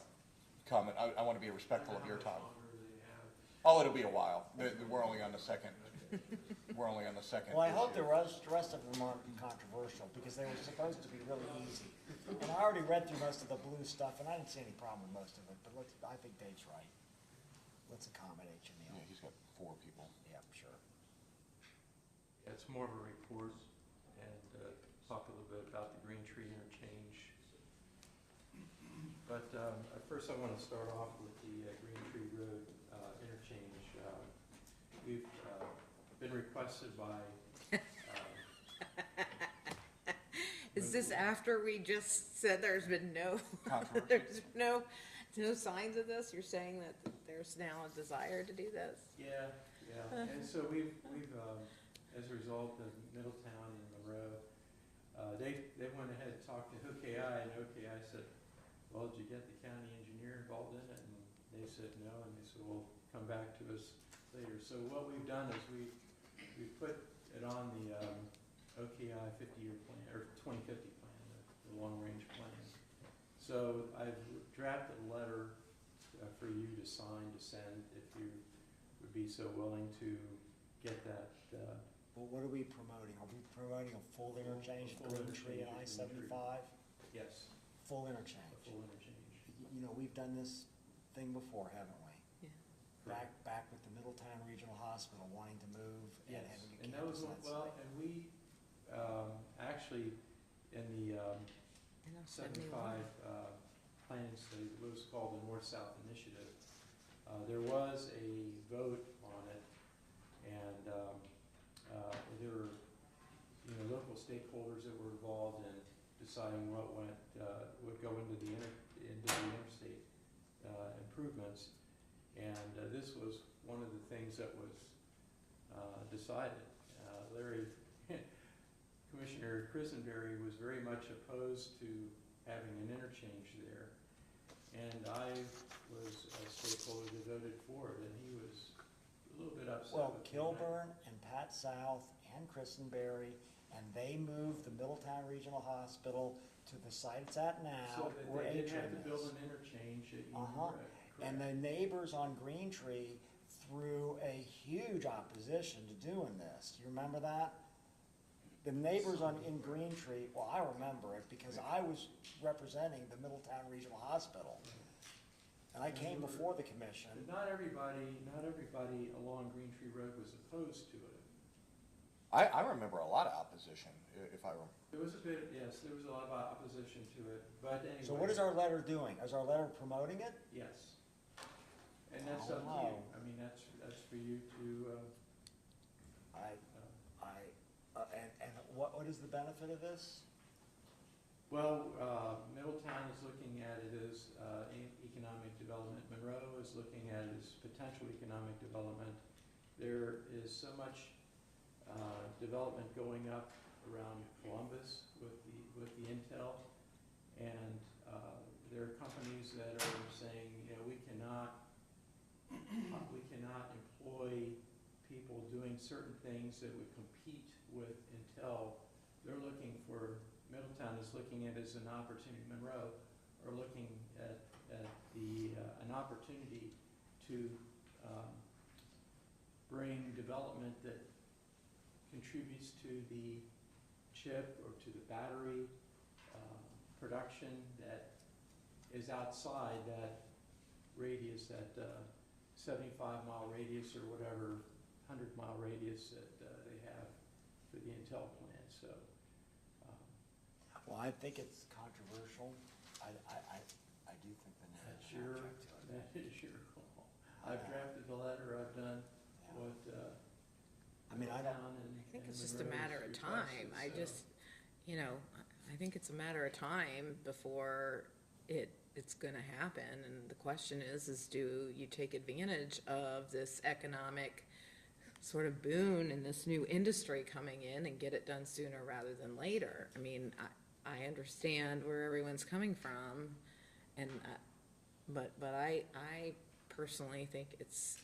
come, I wanna be respectful of your time. Oh, it'll be a while. We're only on the second. We're only on the second. Well, I hope issue. the rest of them aren't controversial, because they were supposed to be really easy. And I already read through most of the blue stuff, and I didn't see any problem with most of it, but I think Dave's right. Let's accommodate you, Yeah, Neil. he's got 4 people. Yeah, sure. It's more of a report and talk a little bit about the Green Tree interchange. But first I want to start off with the Green Tree Road interchange. We've been requested by, Is this after we just said there's been no, Controversy. there's no signs of this? You're saying that there's now a desire to do this? yeah, and so we've as a result of Middletown and Monroe, they went ahead and talked to OKI, and OKI said, well, did you get the county engineer involved in it? And they said no, and they said, well, come back to us later. So what we've done is we put it on the OKI 50-year plan, or 2050 plan, the long-range plan. So I've drafted a letter for you to sign, to send, if you would be so willing to get that. Well, what are we promoting? Are we promoting a full interchange Full Green Tree and interchange of Green Tree. I-75? Yes, Full a interchange. full interchange. You know, we've done this thing before, haven't we? Yeah. Back with the Middletown Regional Hospital wanting to move and Yes, having a and that was, campus on that well, site. and we, actually, in the I know, 75 71. planning study, it was called the North-South Initiative, there was a vote on it, and there were, local stakeholders that were involved in deciding what would go into the interstate improvements. And this was one of the things that was decided. Commissioner Christenberry was very much opposed to having an interchange there. And I was a stakeholder that voted for it, and he was a little bit upset Well, with me. Kilburn and Pat South and Christenberry, and they moved the Middletown Regional Hospital to the site it's at So now, that where they didn't have Atrium to build is. an interchange at Union Uh-huh. Road. And the neighbors on Green Tree threw a huge opposition to doing this. Do you remember that? The neighbors in Green Tree, well, I remember it because I was representing the Middletown Regional Hospital. And I came before the commission. But not everybody along Green Tree Road was opposed to it. I remember a lot of opposition, if I Hiram. There was a bit, yes, there was a lot of opposition to it, but anyway. So what is our letter doing? Is our letter promoting it? Yes. And that's Oh, up to you. wow. I mean, that's for you to, And what is the benefit of this? well, Middletown is looking at it as economic development. Monroe is looking at it as potential economic development. There is so much development going up around Columbus with the Intel, and there are companies that are saying, you know, we cannot employ people doing certain things that would compete with Intel. They're looking for, Middletown is looking at it as an opportunity, Monroe are looking at an opportunity to bring development that contributes to the chip or to the battery production that is outside that radius, that 75-mile radius or whatever, 100-mile radius that they have for the Intel plant. So, Well, I think it's controversial. I do think the name that's is your, objective. that is your call. I've drafted the letter, I've done what I mean, I don't, Middletown and I think it's and just a Monroe's matter of time. requested, I so. just, you know, I think it's a matter of time before it's gonna happen. And the question is do you take advantage of this economic sort of boon and this new industry coming in and get it done sooner rather than later? I mean, I understand where everyone's coming from, and, but I personally think it's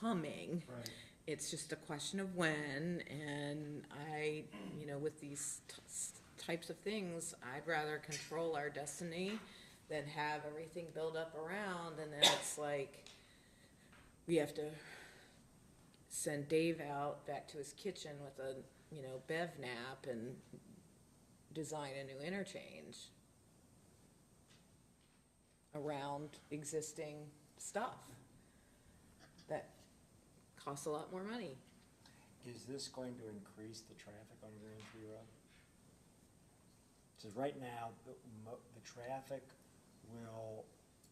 coming. Right. It's just a question of when, and you know, with these types of things, I'd rather control our destiny than have everything build up around, and then it's like, we have to send Dave out back to his kitchen with a, you know, bev nap and design a new interchange around existing stuff that costs a lot more money. is this going to increase the traffic on Green Tree Road? So right now, the traffic will,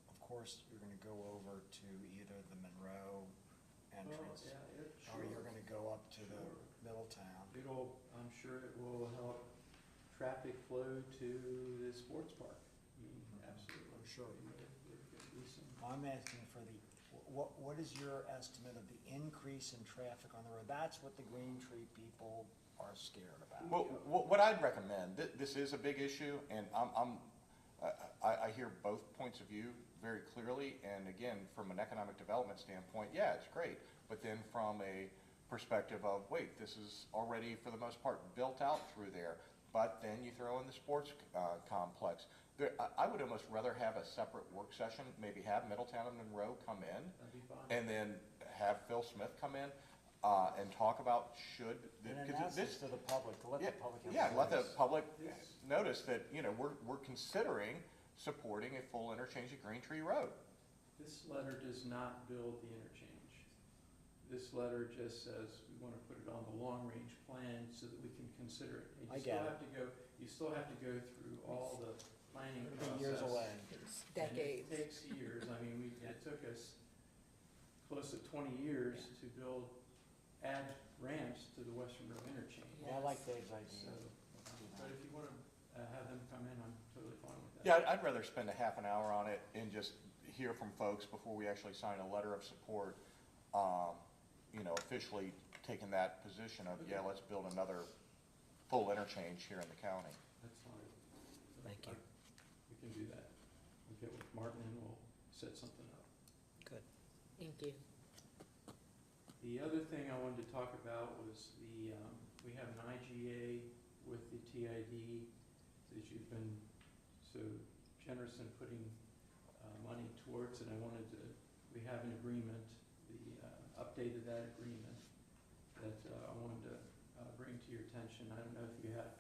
of course, you're gonna go over to either the Monroe entrance, Well, yeah, or you're gonna go up to the Sure. Middletown. I'm sure it will help traffic flow to the sports park. I mean, absolutely. I'm sure. There's gonna be some. I'm asking for what is your estimate of the increase in traffic on the road? That's what the Green Tree people are scared about. Well, what I'd recommend, this is a big issue, and I hear both points of view very clearly, and again, from an economic development standpoint, yeah, it's great, but then from a perspective of, wait, this is already, for the most part, built out through there, but then you throw in the sports complex. I would almost rather have a separate work session, maybe have Middletown and Monroe come in, That'd be fine. and then have Phil Smith come in and talk about should. And because announce this to the public, to let the public have a Yeah, let the voice. public This- notice that, you know, we're considering supporting a full interchange at Green Tree Road. This letter does not build the interchange. This letter just says we want to put it on the long-range plan so that we can consider it. And I get it. You still have to go through all the planning It'll process. be years away. It's And decades. it takes years. I mean, it took us close to 20 years to add ramps to the Western Road interchange. Yeah, I like Dave's So, idea. but if you want to have them come in, I'm totally fine with that. Yeah, I'd rather spend a half an hour on it and just hear from folks before we actually sign a letter of support, you know, officially taking that position of, yeah, let's build another full interchange here in the county. That's fine. Thank you. We can do that. We'll get with Martin and we'll set something up. Good. Thank you. The other thing I wanted to talk about was we have an IGA with the TID that you've been so generous in putting money towards, and we have an agreement, the update of that agreement that I wanted to bring to your attention. I don't know if you have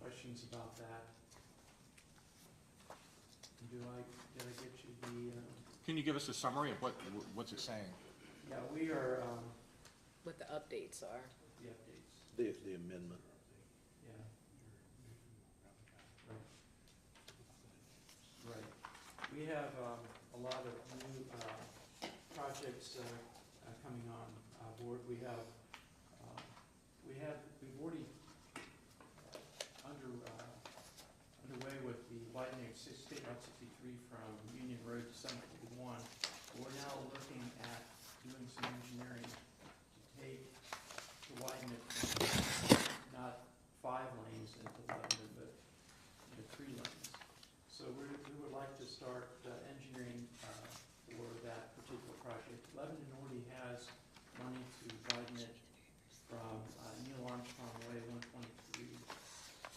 questions about that. Did I get you the, Can you give us a summary of what's it saying? Yeah, we are, what the updates are. the updates, The amendment. yeah. Right. Right. We have a lot of new projects coming on board. We've already underway with the widening of State Route 63 from Union Road to Summit 41. We're now looking at doing some engineering to widen it from not 5 lanes into Lebanon, but 3 lanes. So we would like to start engineering for that particular project. Lebanon already has money to widen it from Neil Armstrong Way 123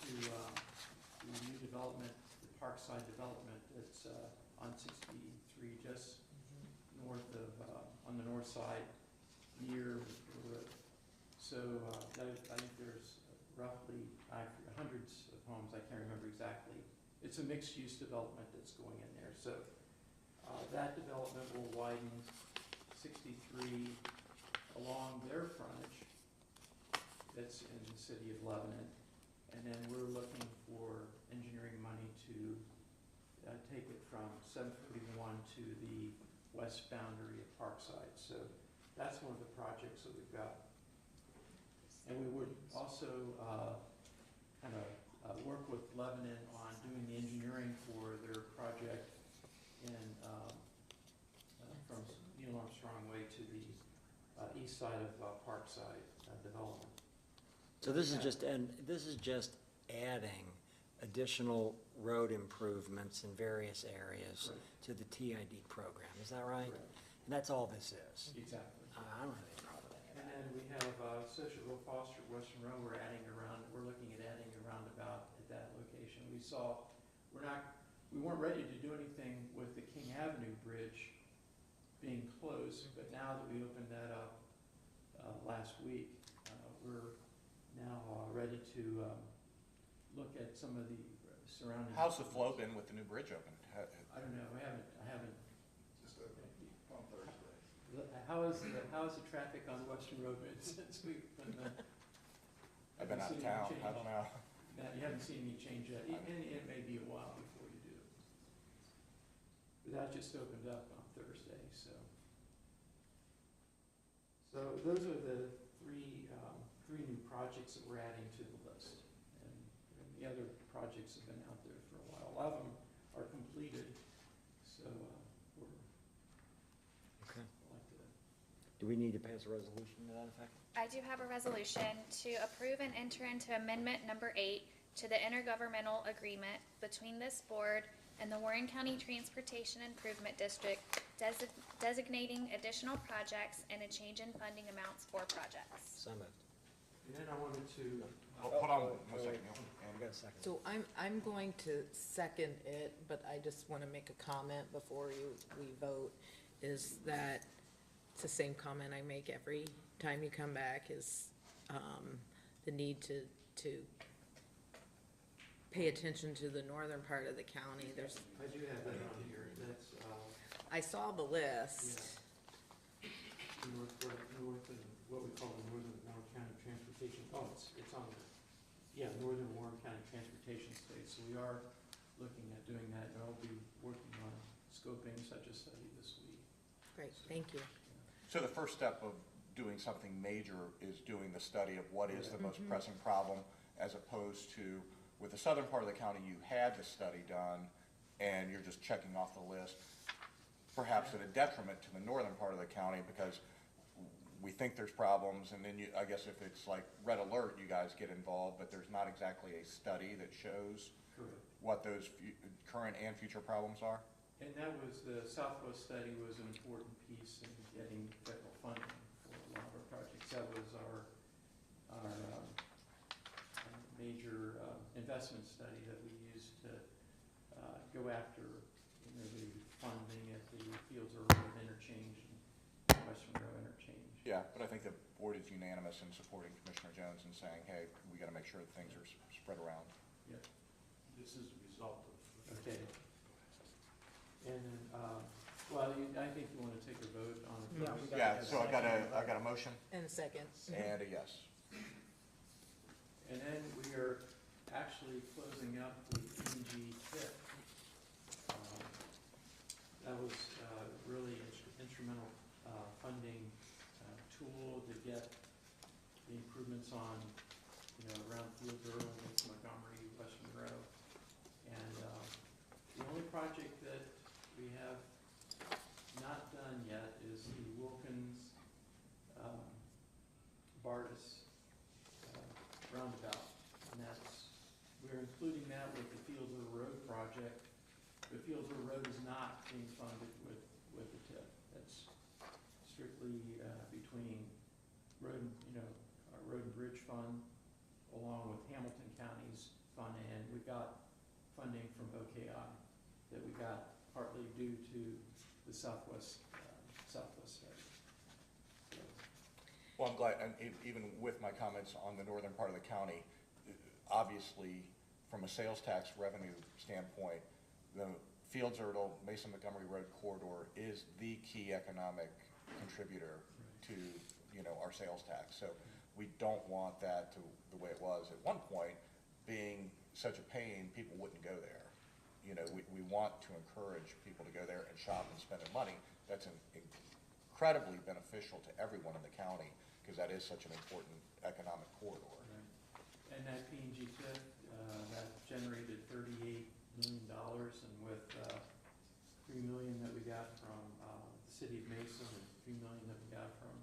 to the new development, the Parkside development that's on 63, just north of, on the north side, near the road. So I think there's roughly hundreds of homes, I can't remember exactly. It's a mixed-use development that's going in there. So that development will widen 63 along their frontage that's in the city of Lebanon. And then we're looking for engineering money to take it from 741 to the west boundary of Parkside. So that's one of the projects that we've got. And we would also work with Lebanon on doing the engineering for their project in from Neil Armstrong Way to the east side of Parkside development. So this is just adding additional road improvements in various areas Right. to the TID program, is that right? Correct. And that's all this is. Exactly. I don't have any problem with And that. then we have Social Grove Foster at Western Row, we're looking at adding a roundabout at that location. We weren't ready to do anything with the King Avenue Bridge being closed, but now that we opened that up last week, we're now ready to look at some of the surrounding. How's the flow been with the new bridge open? I don't know, I haven't. Just on Thursday. How is the traffic on Western Road been since we've been? I've been out of town, I don't know. Matt, you haven't seen any change yet, and it may be a while before you do. But that just opened up on Thursday, so. So those are the three new projects that we're adding to the list. And the other projects have been out there for a while. A lot of them are completed, so we're, Okay. like to. Do we need to pass a resolution to that effect? I do have a resolution to approve and enter into amendment number 8 to the intergovernmental agreement between this board and the Warren County Transportation Improvement District designating additional projects and a change in funding amounts for projects. So moved. And then I wanted to, Hold on one second, Neil. We got a second. So I'm going to second it, but I just want to make a comment before we vote, is that it's the same comment I make every time you come back, is the need to pay attention to the northern part of the county. There's, I do have that on here, that's, I saw the list. north of what we call the Northern Warren County Transportation, it's on the, Northern Warren County Transportation State, so we are looking at doing that, and I'll be working on scoping such a study this week. Great, thank you. So the first step of doing something major is doing the study of what is the most pressing problem, as opposed to, with the southern part of the county, you had the study done, and you're just checking off the list, perhaps at a detriment to the northern part of the county, because we think there's problems, and then I guess if it's like red alert, you guys get involved, but there's not exactly a study that shows Correct. what those current and future problems are? And that was, the Southwest study was an important piece in getting federal funding for a lot of our projects. That was our major investment study that we used to go after, the funding at the Fields Road Interchange and Western Row Interchange. Yeah, but I think the board is unanimous in supporting Commissioner Jones and saying, hey, we gotta make sure that things are spread around. This is a result of. Okay. And then, Well, I think you want to take a vote on it Yeah, first. we gotta Yeah, have a so I got second. a motion And a second. and a yes. And then we are actually closing up the PG TIP. That was really instrumental funding tool to get the improvements on, around Field Earl, Montgomery, West Monroe. And the only project that we have not done yet is the Wilkins Bardis roundabout. And we're including that with the Fieldsville Road project. But Fieldsville Road is not being funded with the TIF. That's strictly between road, our Road and Bridge Fund, along with Hamilton County's fund, and we got funding from OKI that we got partly due to the Southwest study. So, Well, I'm glad, and even with my comments on the northern part of the county, obviously, from a sales tax revenue standpoint, the Fields Erdel, Mason Montgomery Road corridor is the key economic contributor to, our sales tax. So we don't want that to, the way it was at one point, being such a pain, people wouldn't go there. We want to encourage people to go there and shop and spend their money. That's incredibly beneficial to everyone in the county, because that is such an important economic corridor. and that P&G TIF, that generated $38 million, and with $3 million that we got from the city of Mason and $3 million that we got from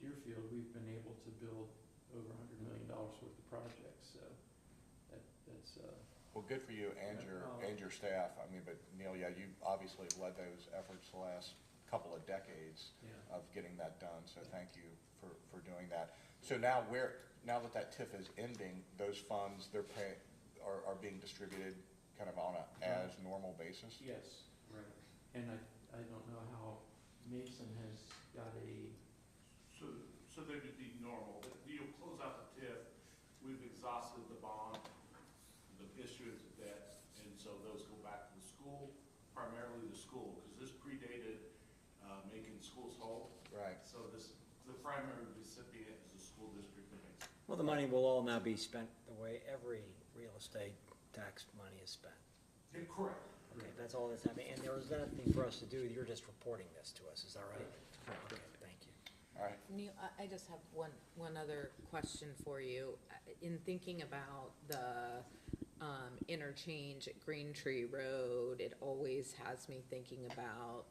Deerfield, we've been able to build over $100 million worth of projects. So that's Well, good for you and your staff. I mean, but Neil, yeah, you obviously have led those efforts the last couple of decades of getting that done. So thank you for doing that. So now that that TIF is ending, those funds are being distributed kind of on a as normal basis? Yes, right. And I don't know how Mason has got a, So they would be normal, but you'll close out the TIF, we've exhausted the bond, the issuance of debt, and so those go back to the school, primarily the school, because this predated making schools whole. Right. So the primary recipient is the school district of Mason. Well, the money will all now be spent the way every real estate tax money is spent. Yeah, correct. Okay, that's all that's happening, and there was nothing for us to do, you're just reporting this to us, is that right? Okay, thank you. All right. Neil, I just have one other question for you. In thinking about the interchange at Green Tree Road, it always has me thinking about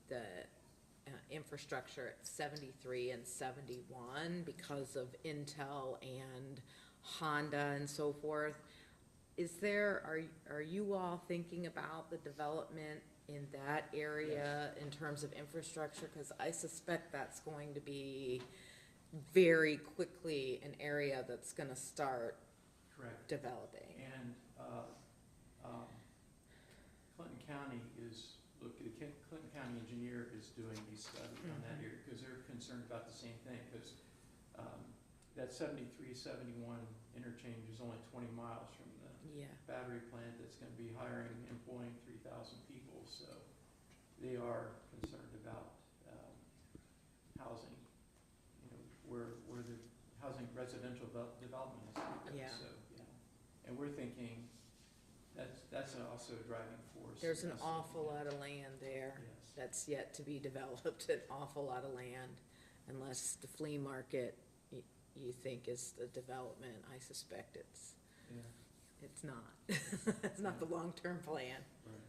the infrastructure at 73 and 71 because of Intel and Honda and so forth. Are you all thinking about the development in that area in terms of infrastructure? Because I suspect that's going to be very quickly an area that's gonna start correct. developing. And Clinton County Clinton County engineer is doing a study on that area, because they're concerned about the same thing, because that 73, 71 interchange is only 20 miles from the Yeah. battery plant that's gonna be employing 3,000 people, so they are concerned about housing, where the housing residential development is gonna go, Yeah. so, yeah. And we're thinking that's also a driving force. There's an That's- awful lot of land there Yes. that's yet to be developed, an awful lot of land, unless the flea market you think is the development. I suspect it's not. It's not the long-term plan. Right.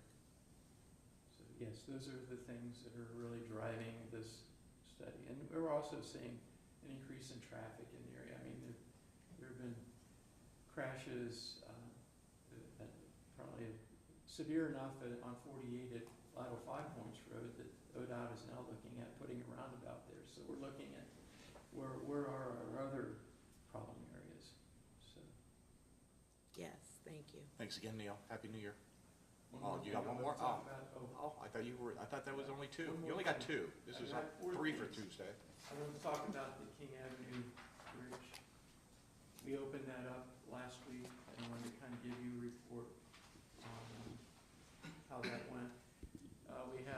So, yes, those are the things that are really driving this study. And we're also seeing an increase in traffic in the area. I mean, there have been crashes, probably severe enough on 48 at 505 Points Road that ODOT is now looking at putting a roundabout there. So we're looking at where are our other problem areas, so. Yes, thank you. Thanks again, Neil. Happy New Year. One Oh, more you got thing I one wanna more? talk about. Oh, I thought that was only two. One You more only got thing. two. This I is got four 3 for things. Tuesday. I want to talk about the King Avenue Bridge. We opened that up last week, and I wanted to kind of give you a report on how that went. We have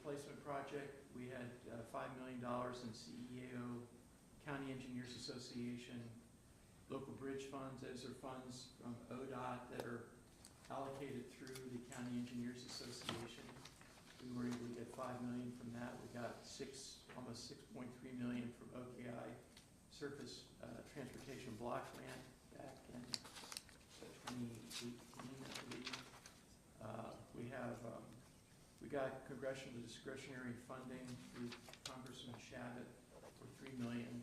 replacement project, we had $5 million in CEAO, County Engineers Association, local bridge funds. Those are funds from ODOT that are allocated through the County Engineers Association. We were able to get $5 million from that. We got almost $6.3 million from OKI Surface Transportation Block Grant back in 2018, I believe. We got congressional discretionary funding through Congressman Shabbat for $3,800,000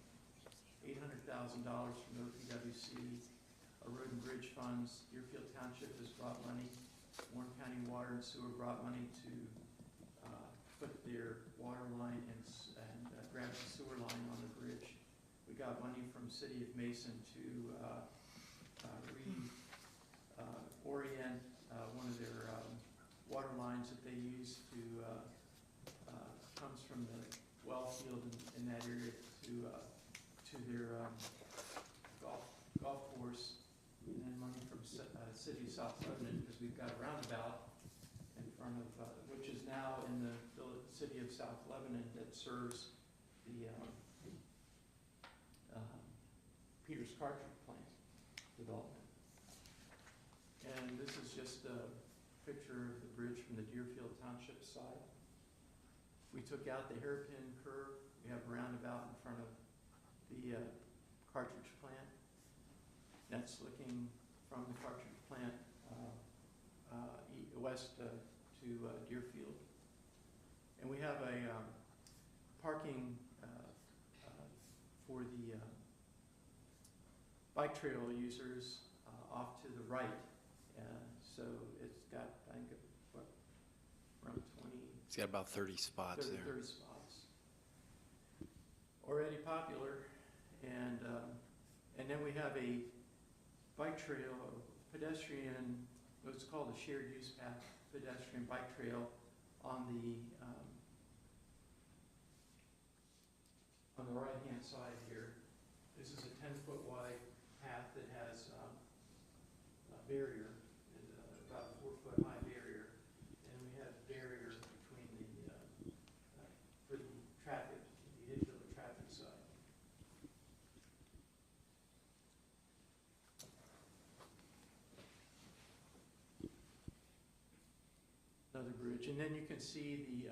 from OPWC. Our road and bridge funds, Deerfield Township has brought money. Warren County Water and Sewer brought money to put their water line and grab the sewer line on the bridge. We got money from City of Mason to reorient one of their water lines that they use to, comes from the well field in that area to their golf course. And then money from City of South Lebanon, because we've got a roundabout in front of, which is now in the City of South Lebanon that serves the Peters Cartridge Plant development. And this is just a picture of the bridge from the Deerfield Township side. We took out the hairpin curve. We have a roundabout in front of the cartridge plant. That's looking from the cartridge plant west to Deerfield. And we have a parking for the bike trail users off to the right. So it's got, I think, around 20. It's got about 30 spots there. 30 spots. Already popular. And then we have a bike trail, a pedestrian, what's called a shared use path, pedestrian bike trail on the right-hand side here. This is a 10-foot wide path that has a barrier, about a 4-foot high barrier, and we have barriers between for the traffic, the vehicular traffic side. Another bridge, and then you can see the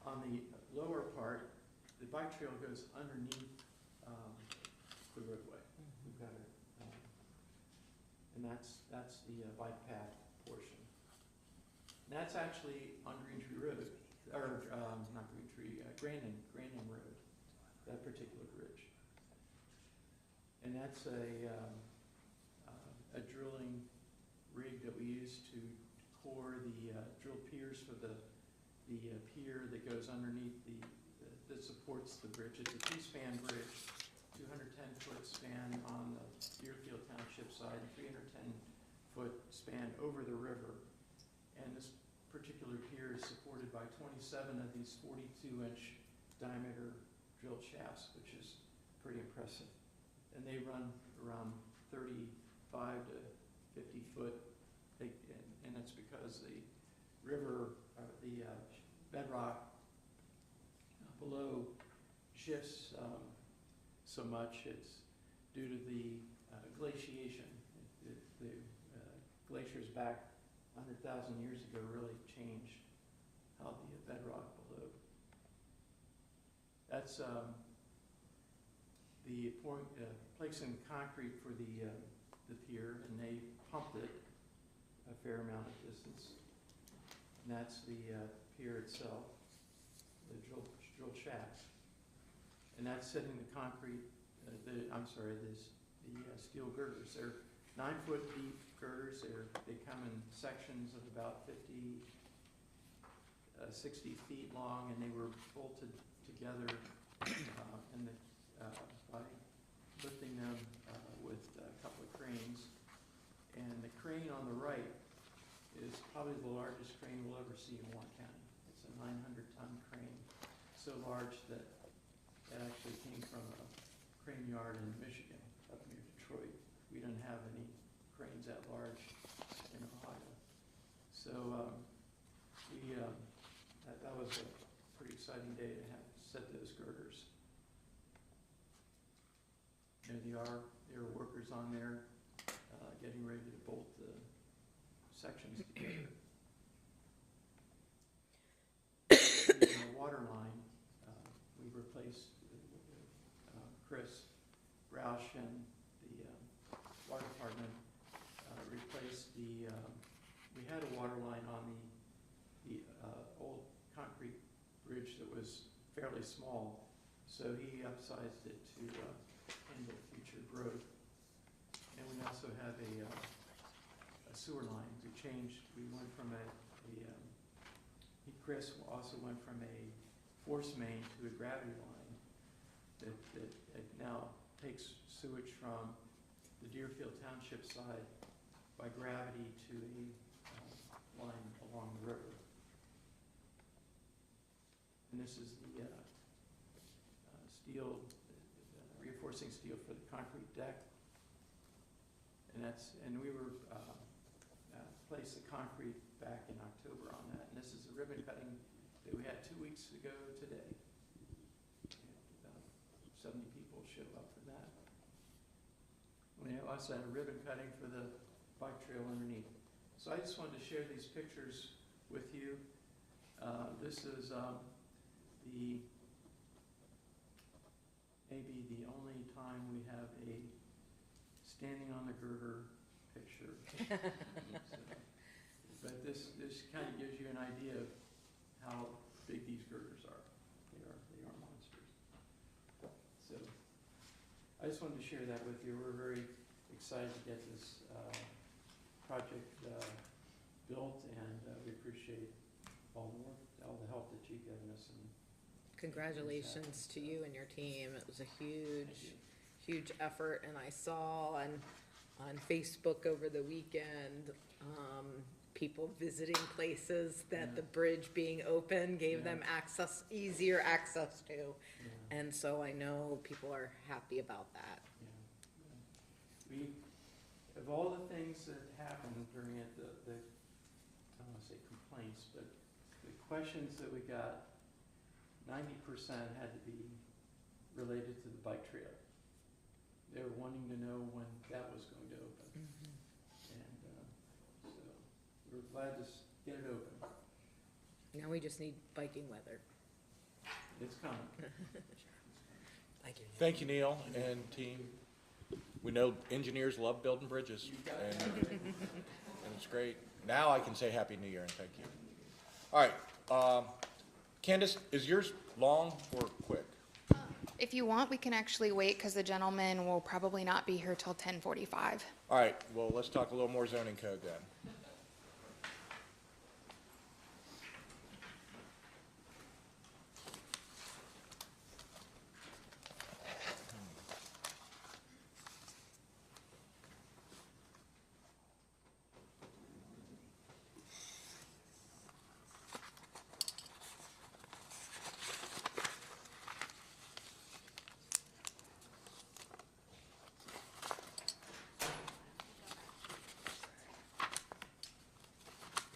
on the lower part, the bike trail goes underneath the roadway. We've got it, and that's the bike path portion. And that's actually on Green Tree Road, or not Green Tree, Grandin Road, that particular bridge. And that's a drilling rig that we use to core the drill piers for the pier that goes underneath that supports the bridge. It's a 2-span bridge, 210-foot span on the Deerfield Township side, 310-foot span over the river. And this particular pier is supported by 27 of these 42-inch diameter drill shafts, which is pretty impressive. And they run around 35 to 50 foot, and that's because the river, the bedrock below shifts so much. It's due to the glaciation. The glaciers back 100,000 years ago really changed how the bedrock below. That's the placing concrete for the pier, and they pumped it a fair amount of distance. And that's the pier itself, the drill shaft. And that's setting the concrete, the steel girders. They're 9-foot deep girders. They come in sections of about 50, 60 feet long, and they were bolted together by lifting them with a couple of cranes. And the crane on the right is probably the largest crane we'll ever see in Warren County. It's a 900-ton crane, so large that it actually came from a crane yard in Michigan, up near Detroit. We don't have any cranes that large in Ohio. So that was a pretty exciting day to have set those girders. And there are workers on there, getting ready to bolt the sections together. The water line, we replaced, Chris Roush and the water department replaced we had a water line on the old concrete bridge that was fairly small, so he upsized it to handle future growth. And we also have a sewer line. We went from Chris also went from a force main to a gravity line that now takes sewage from the Deerfield Township side by gravity to a line along the river. And this is the steel, reinforcing steel for the concrete deck. And we were placed the concrete back in October on that. And this is the ribbon cutting that we had 2 weeks ago today. And about 70 people show up for that. We also had a ribbon cutting for the bike trail underneath. So I just wanted to share these pictures with you. This is maybe the only time we have a standing on the girder picture. But this kind of gives you an idea of how big these girders are. They are monsters. So I just wanted to share that with you. We're very excited to get this project built, and we appreciate all the help that you've given us. And Congratulations to you and your team. It was a huge effort, and I saw on Facebook over the weekend, people visiting places that the bridge being open gave them easier access to. Yeah. And so I know people are happy about that. Yeah. Of all the things that happened during it, I don't want to say complaints, but the questions that we got, 90% had to be related to the bike trail. They were wanting to know when that was going to open. And so we're glad to get it open. Now we just need biking weather. It's coming. Thank you. Thank you, Neil and team. We know engineers love building bridges, and it's great. Now I can say Happy New Year and thank you. All right, Candace, is yours long or quick? If you want, we can actually wait because the gentleman will probably not be here till 10:45. All right, well, let's talk a little more zoning code then.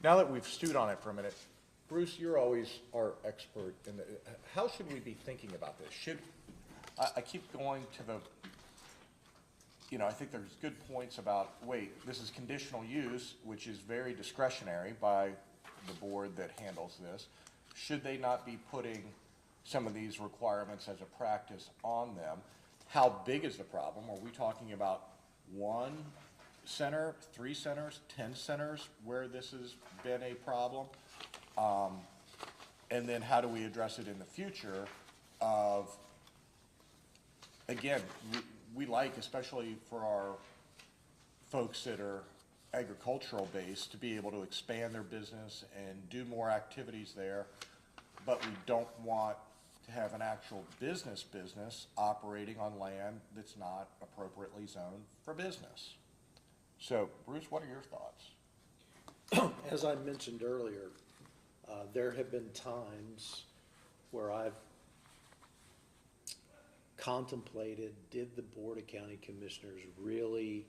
Now that we've stewed on it for a minute, Bruce, you're always our expert in the, how should we be thinking about this? I keep going to the, I think there's good points about, wait, this is conditional use, which is very discretionary by the board that handles this. Should they not be putting some of these requirements as a practice on them? How big is the problem? Are we talking about one center, 3 centers, 10 centers where this has been a problem? And then how do we address it in the future of, again, we like, especially for our folks that are agricultural based, to be able to expand their business and do more activities there, but we don't want to have an actual business operating on land that's not appropriately zoned for business. So, Bruce, what are your thoughts? As I mentioned earlier, there have been times where I've contemplated, did the Board of County Commissioners really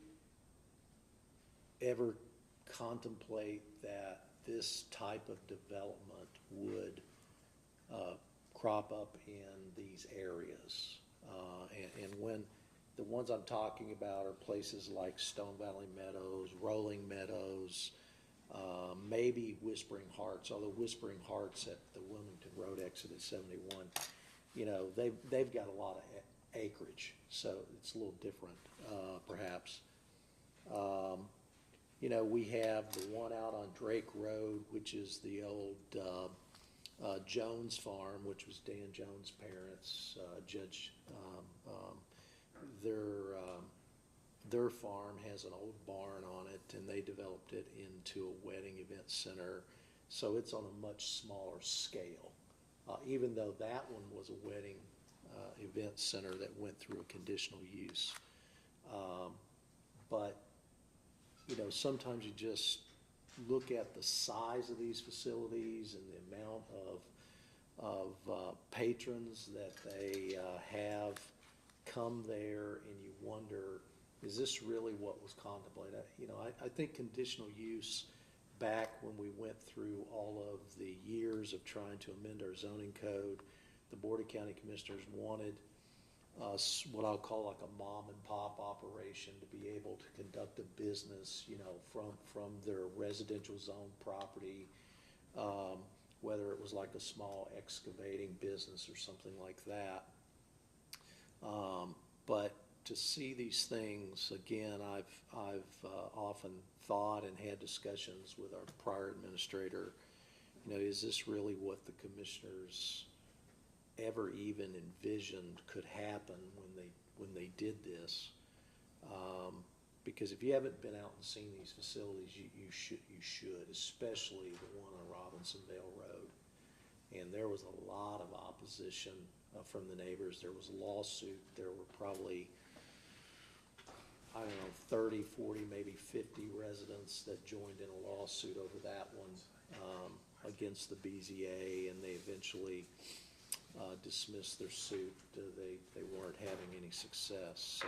ever contemplate that this type of development would crop up in these areas. And when, the ones I'm talking about are places like Stone Valley Meadows, Rolling Meadows, maybe Whispering Hearts, although Whispering Hearts at the Wilmington Road exit at 71, you know, they've got a lot of acreage, so it's a little different, perhaps. You know, we have the one out on Drake Road, which is the old Jones Farm, which was Dan Jones' parents, Judge, their farm has an old barn on it, and they developed it into a wedding event center, so it's on a much smaller scale. Even though that one was a wedding event center that went through a conditional use. But, you know, sometimes you just look at the size of these facilities and the amount of patrons that they have come there, and you wonder, is this really what was contemplated? You know, I think conditional use, back when we went through all of the years of trying to amend our zoning code, the Board of County Commissioners wanted what I'll call like a mom and pop operation to be able to conduct a business, you know, from their residential zone property, whether it was like a small excavating business or something like that. But to see these things, again, I've often thought and had discussions with our prior administrator, you know, is this really what the commissioners ever even envisioned could happen when they did this? Because if you haven't been out and seen these facilities, you should, especially the one on Robinsonville Road. And there was a lot of opposition from the neighbors. There was a lawsuit. There were probably, I don't know, 30, 40, maybe 50 residents that joined in a lawsuit over that one against the BZA, and they eventually dismissed their suit. They weren't having any success.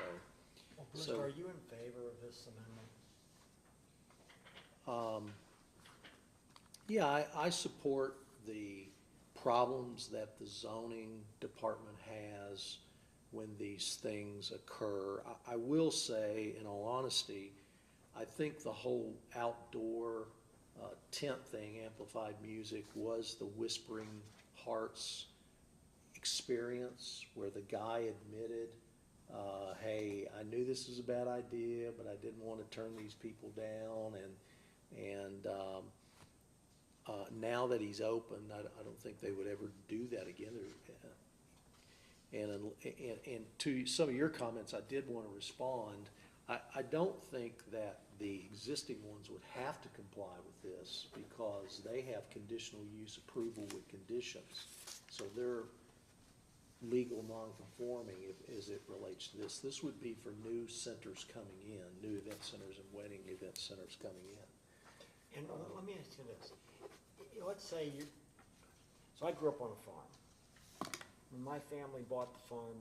Well, Bruce, are you in favor of this amendment? Yeah, I support the problems that the zoning department has when these things occur. I will say, in all honesty, I think the whole outdoor tent thing, amplified music, was the Whispering Hearts experience, where the guy admitted, hey, I knew this was a bad idea, but I didn't want to turn these people down, and now that he's open, I don't think they would ever do that again. And to some of your comments, I did want to respond. I don't think that the existing ones would have to comply with this, because they have conditional use approval with conditions. So they're legal non-conforming as it relates to this. This would be for new centers coming in, new event centers and wedding event centers coming in. And let me ask you this. Let's say so I grew up on a farm. When my family bought the farm,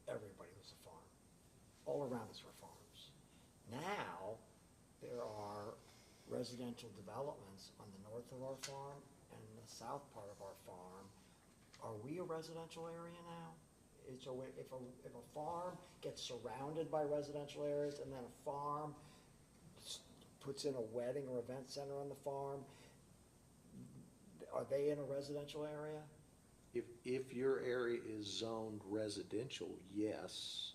everybody was a farm. All around us were farms. Now, there are residential developments on the north of our farm and the south part of our farm. Are we a residential area now? So if a farm gets surrounded by residential areas, and then a farm puts in a wedding or event center on the farm, are they in a residential area? If your area is zoned residential, yes.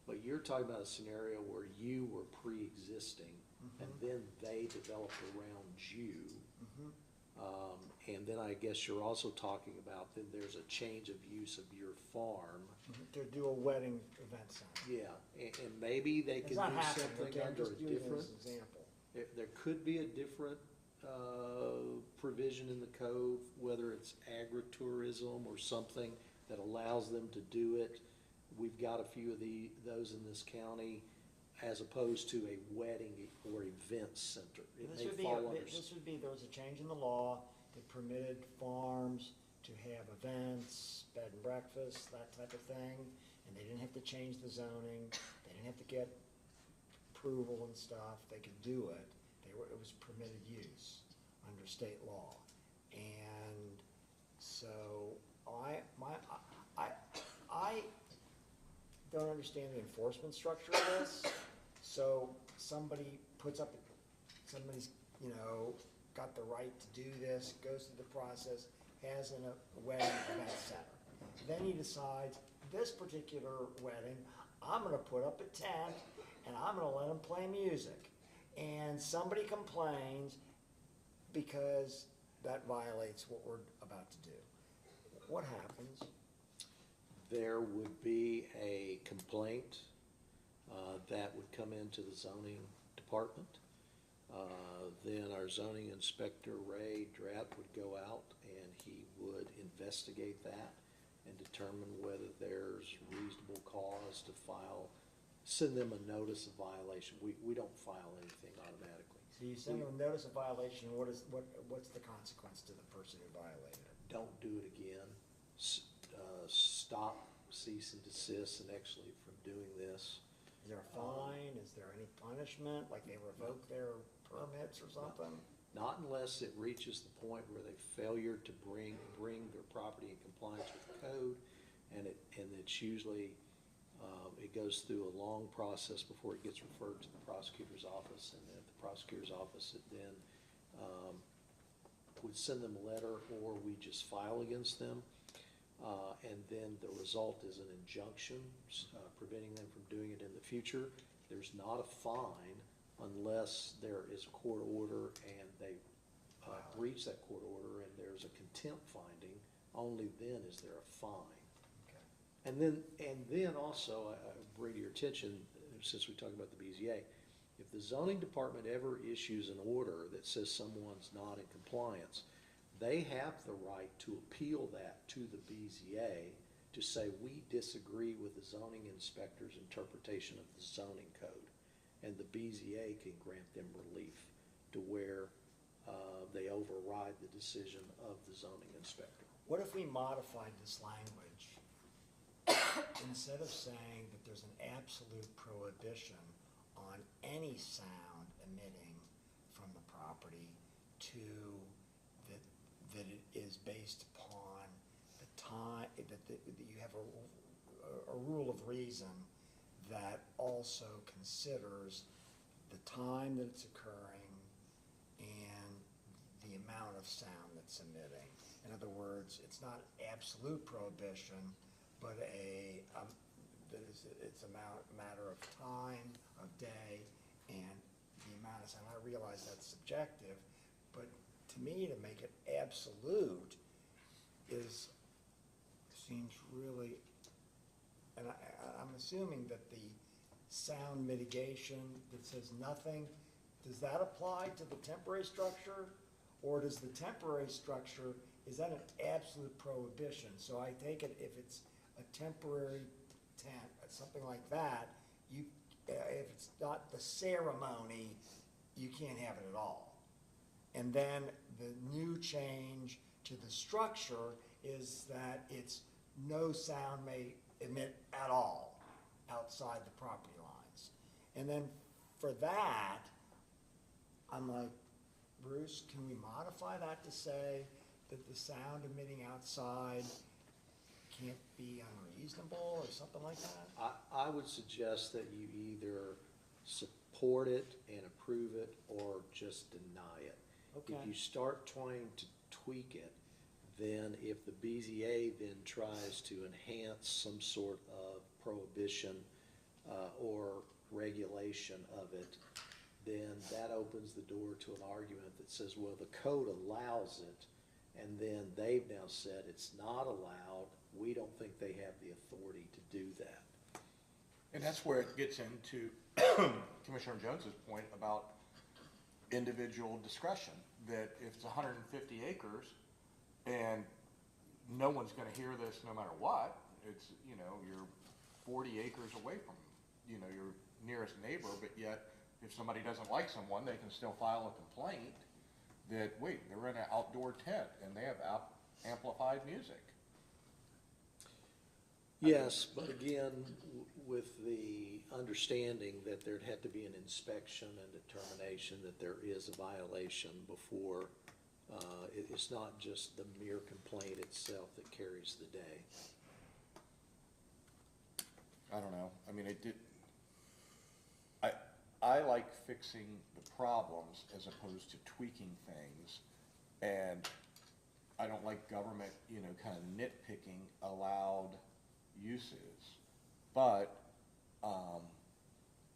But you're talking about a scenario where you were pre-existing, and then they developed around you. And then I guess you're also talking about then there's a change of use of your farm. To do a wedding event center. Yeah, and maybe they can It's do not happening, something okay, I'm under a just using different. this as an example. There could be a different provision in the code, whether it's agritourism or something that allows them to do it. We've got a few of those in this county, as opposed to a wedding or event center. It This may would be, fall under. there was a change in the law that permitted farms to have events, bed and breakfast, that type of thing, and they didn't have to change the zoning, they didn't have to get approval and stuff, they could do it. It was permitted use under state law. And understand the enforcement structure of this. So somebody puts up, somebody's, you know, got the right to do this, goes through the process, has a wedding event center. Then he decides, this particular wedding, I'm gonna put up a tent and I'm gonna let them play music. And somebody complains because that violates what we're about to do. What happens? There would be a complaint that would come into the zoning department. Then our zoning inspector, Ray Drapp, would go out and he would investigate that and determine whether there's reasonable cause to file, send them a notice of violation. We don't file anything automatically. So you send them a notice of violation, what's the consequence to the person who violated it? Don't do it again. Stop, cease and desist and actually from doing this. Is there a fine? Is there any punishment, like they revoke their permits or something? Not unless it reaches the point where they failure to bring their property in compliance with the code, and it's usually, it goes through a long process before it gets referred to the prosecutor's office, and at the prosecutor's office, it then would send them a letter, or we just file against them. And then the result is an injunction preventing them from doing it in the future. There's not a fine unless there is a court order and they breach that court order and there's a contempt finding. Only then is there a fine. Okay. And then also, I bring to your attention, since we talked about the BZA, if the zoning department ever issues an order that says someone's not in compliance, they have the right to appeal that to the BZA to say, we disagree with the zoning inspector's interpretation of the zoning code. And the BZA can grant them relief to where they override the decision of the zoning inspector. What if we modified this language? Instead of saying that there's an absolute prohibition on any sound emitting from the property to that it is based upon the time, that you have a rule of reason that also considers the time that it's occurring and the amount of sound that's emitting. In other words, it's not absolute prohibition, but it's a matter of time, of day, and the amount of sound. I realize that's subjective, but to me, to make it absolute seems really, and I'm assuming that the sound mitigation that says nothing, does that apply to the temporary structure? Or does the temporary structure, is that an absolute prohibition? So I take it if it's a temporary tent, something like that, if it's not the ceremony, you can't have it at all. And then the new change to the structure is that it's no sound may emit at all outside the property lines. And then for that, I'm like, Bruce, can we modify that to say that the sound emitting outside can't be unreasonable or something like that? I would suggest that you either support it and approve it or just deny it. Okay. If you start trying to tweak it, then if the BZA then tries to enhance some sort of prohibition or regulation of it, then that opens the door to an argument that says, well, the code allows it, and then they've now said it's not allowed. We don't think they have the authority to do that. And that's where it gets into Commissioner Jones's point about individual discretion, that if it's 150 acres and no one's gonna hear this no matter what, it's, you're 40 acres away from, your nearest neighbor, but yet if somebody doesn't like someone, they can still file a complaint that, wait, they're in an outdoor tent and they have amplified music. Yes, but again, with the understanding that there'd have to be an inspection and determination that there is a violation before, it's not just the mere complaint itself that carries the day. I don't know, I mean, it did, I like fixing the problems as opposed to tweaking things, and I don't like government, you know, kind of nitpicking allowed uses. But,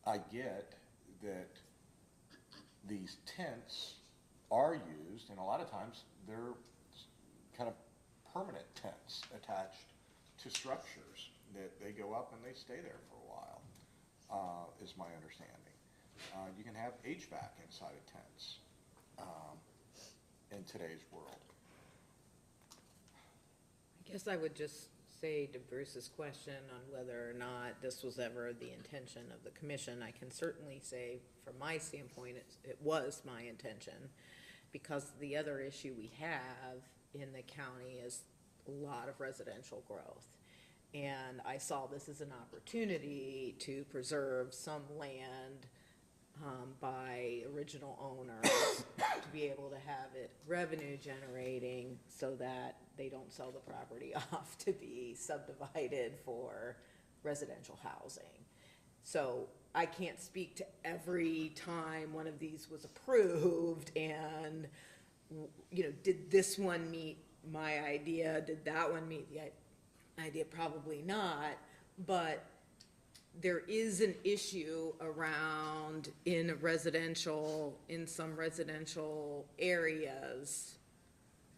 I get that these tents are used, and a lot of times they're kind of permanent tents attached to structures that they go up and they stay there for a while, is my understanding. You can have HVAC inside of tents, in today's world. I guess I would just say to Bruce's question on whether or not this was ever the intention of the commission, I can certainly say from my standpoint, it was my intention, because the other issue we have in the county is a lot of residential growth. And I saw this as an opportunity to preserve some land by original owners to be able to have it revenue generating so that they don't sell the property off to be subdivided for residential housing. So I can't speak to every time one of these was approved and, you know, did this one meet my idea? Did that one meet the idea? Probably not, but there is an issue around in some residential areas.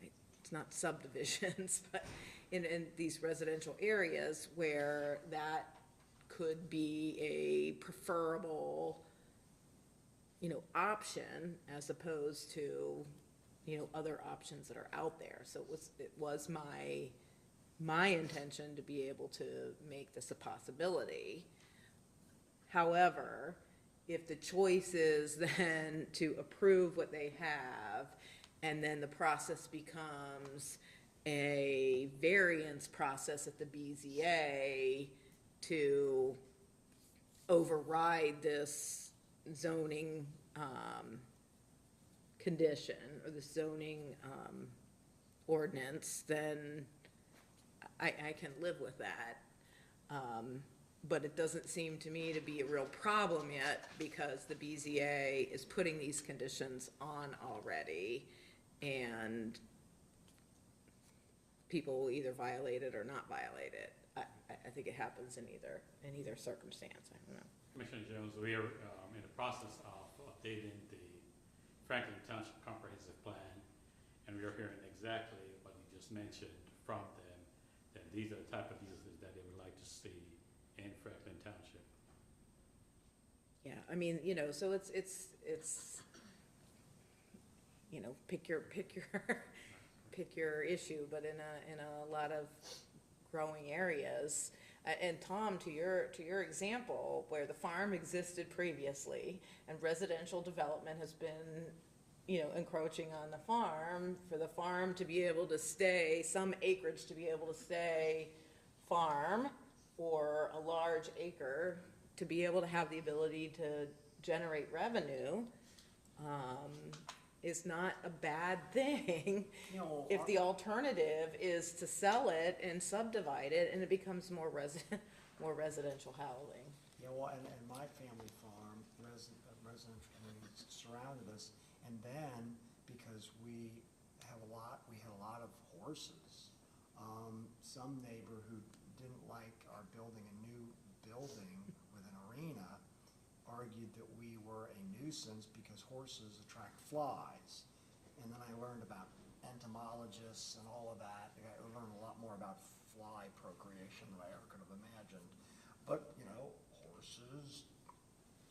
It's not subdivisions, but in these residential areas where that could be a preferable, you know, option as opposed to, you know, other options that are out there. So it was my intention to be able to make this a possibility. However, if the choice is then to approve what they have, and then the process becomes a variance process at the BZA to override this zoning condition or the zoning ordinance, then I can live with that. But it doesn't seem to me to be a real problem yet, because the BZA is putting these conditions on already, and people will either violate it or not violate it. I think it happens in either circumstance. I don't know. Commissioner Jones, we are in the process of updating the Franklin Township Comprehensive Plan, and we are hearing exactly what you just mentioned from them, that these are the type of uses that they would like to see in Franklin Township. Yeah, I mean, you know, so it's, you know, pick your issue, but in a lot of growing areas. And Tom, to your example, where the farm existed previously and residential development has been, you know, encroaching on the farm, for the farm to be able to stay, some acreage to be able to stay farm, or a large acre to be able to have the ability to generate revenue, is not a bad thing. You know, If the alternative is to sell it and subdivide it, and it becomes more residential housing. Yeah, well, and my family farm, residential communities surrounded us, and then, because we had a lot of horses, some neighbor who didn't like our building a new building with an arena argued that we were a nuisance because horses attract flies. And then I learned about entomologists and all of that. I learned a lot more about fly procreation than I ever could have imagined. But, you know, horses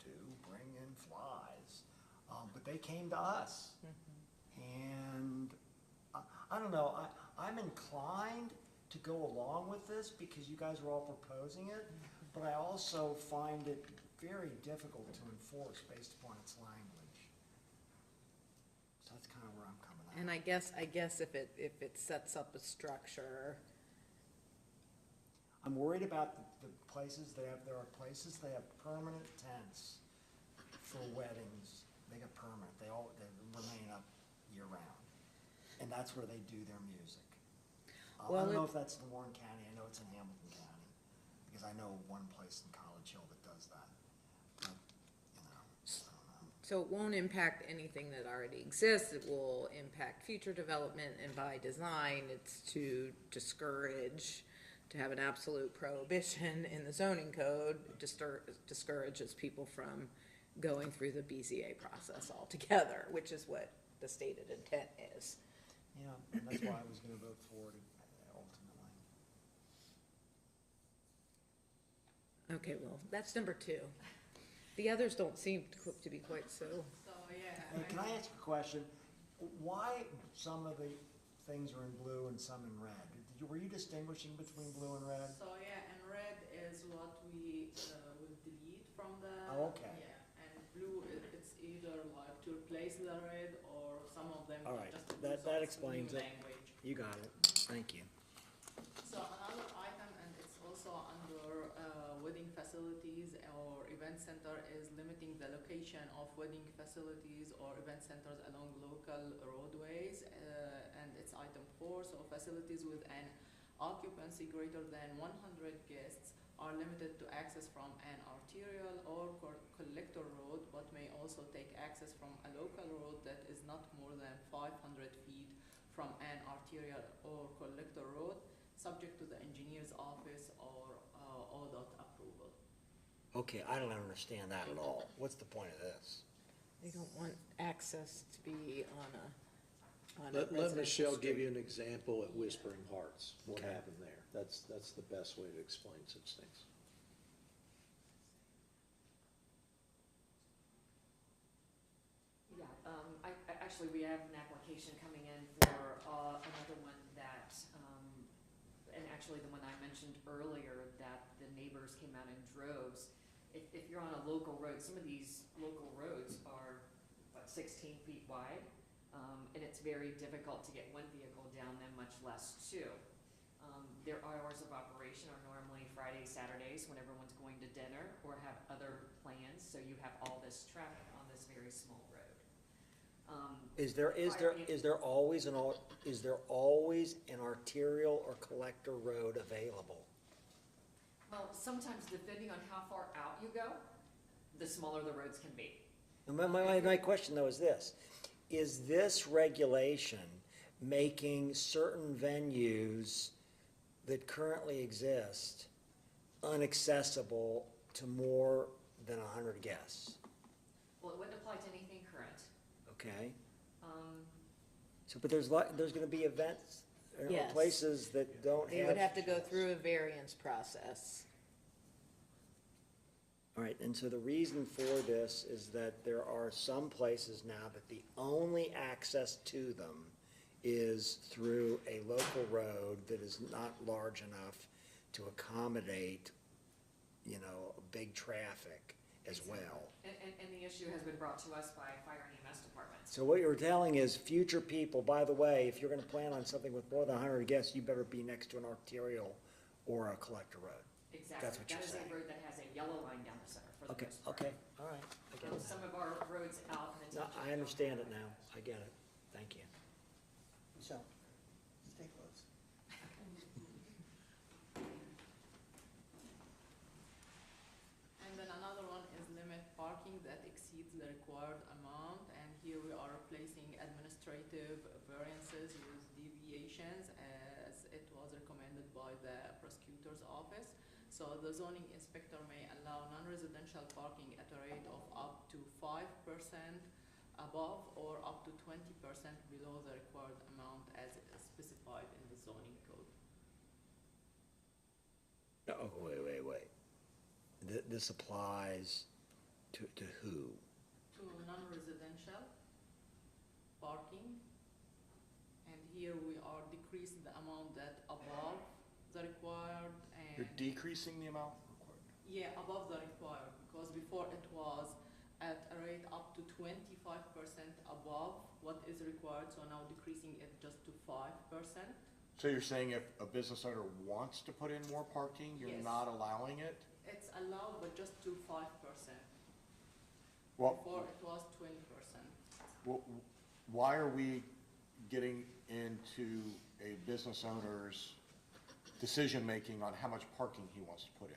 do bring in flies. But they came to us. And I don't know, I'm inclined to go along with this because you guys are all proposing it, but I also find it very difficult to enforce based upon its language. So that's kind of where I'm coming at. And I guess if it sets up a structure, I'm worried about the places there are places they have permanent tents for weddings. They got permanent, they remain up year round. And that's where they do their music. I Well, don't know if that's in Warren County, I know it's in Hamilton County, because because I know one place in College Hill that does that. But, you know, I don't know. So it won't impact anything that already exists, it will impact future development, and by design, it's to discourage, to have an absolute prohibition in the zoning code, discourages people from going through the BZA process altogether, which is what the stated intent is. Yeah, and that's why I was gonna vote for it ultimately. Okay, well, that's number 2. The others don't seem to be quite so. So, yeah. Hey, can I ask a question? Why some of the things are in blue and some in red? Were you distinguishing between blue and red? So, yeah, and red is what we will delete from the. Oh, okay. Yeah, and blue, it's either like to replace the red or some of them. All are right, just to that use some explains new it. language. You got it. Thank you. So another item, and it's also under wedding facilities or event center, is limiting the location of wedding facilities or event centers along local roadways, and it's item 4. So facilities with an occupancy greater than 100 guests are limited to access from an arterial or collector road, but may also take access from a local road that is not more than 500 feet from an arterial or collector road, subject to the engineer's office or ODOT approval. Okay, I don't understand that at all. What's the point of this? They don't want access to be on a Let residential Michelle give street. you an example at Whispering Hearts, what Okay. happened there. That's the best way to explain such things. Yeah, actually, we have an application coming in for another one that, and actually the one I mentioned earlier, that the neighbors came out in droves. If you're on a local road, some of these local roads are, 16 feet wide, and it's very difficult to get one vehicle down them, much less 2. Their hours of operation are normally Fridays, Saturdays, when everyone's going to dinner or have other plans, so you have all this traffic on this very small road. Is there always an arterial or collector road available? Well, sometimes depending on how far out you go, the smaller the roads can be. My question though is this: is this regulation making certain venues that currently exist inaccessible to more than 100 guests? Well, it wouldn't apply to anything current. Okay. So, but there's gonna be events or Yes. places that don't have. They would have to go through a variance process. All right, and so the reason for this is that there are some places now that the only access to them is through a local road that is not large enough to accommodate, big traffic as well. And the issue has been brought to us by fire and EMS departments. So what you're telling is future people, by the way, if you're gonna plan on something with more than 100 guests, you better be next to an arterial or a collector road. Exactly. That's what you're saying. That is a road that has a yellow line down the center for the Okay, most part. okay, all right, I get it. Some of our roads out in the No, township I don't understand have it now, that. I get it, thank you. So, stay close. And then another one is limit parking that exceeds the required amount, and here we are replacing administrative variances with deviations as it was recommended by the prosecutor's office. So the zoning inspector may allow non-residential parking at a rate of up to 5% above or up to 20% below the required amount as specified in the zoning code. Oh, wait. This applies to who? To non-residential parking, and here we are decreasing the amount that above the required and. You're decreasing the amount required? Yeah, above the required, because before it was at a rate up to 25% above what is required, so now decreasing it just to 5%. So you're saying if a business owner wants to put in more parking, you're Yes. not allowing it? It's allowed, but just to 5%. Well, Before it was 20%. why are we getting into a business owner's decision-making on how much parking he wants to put in?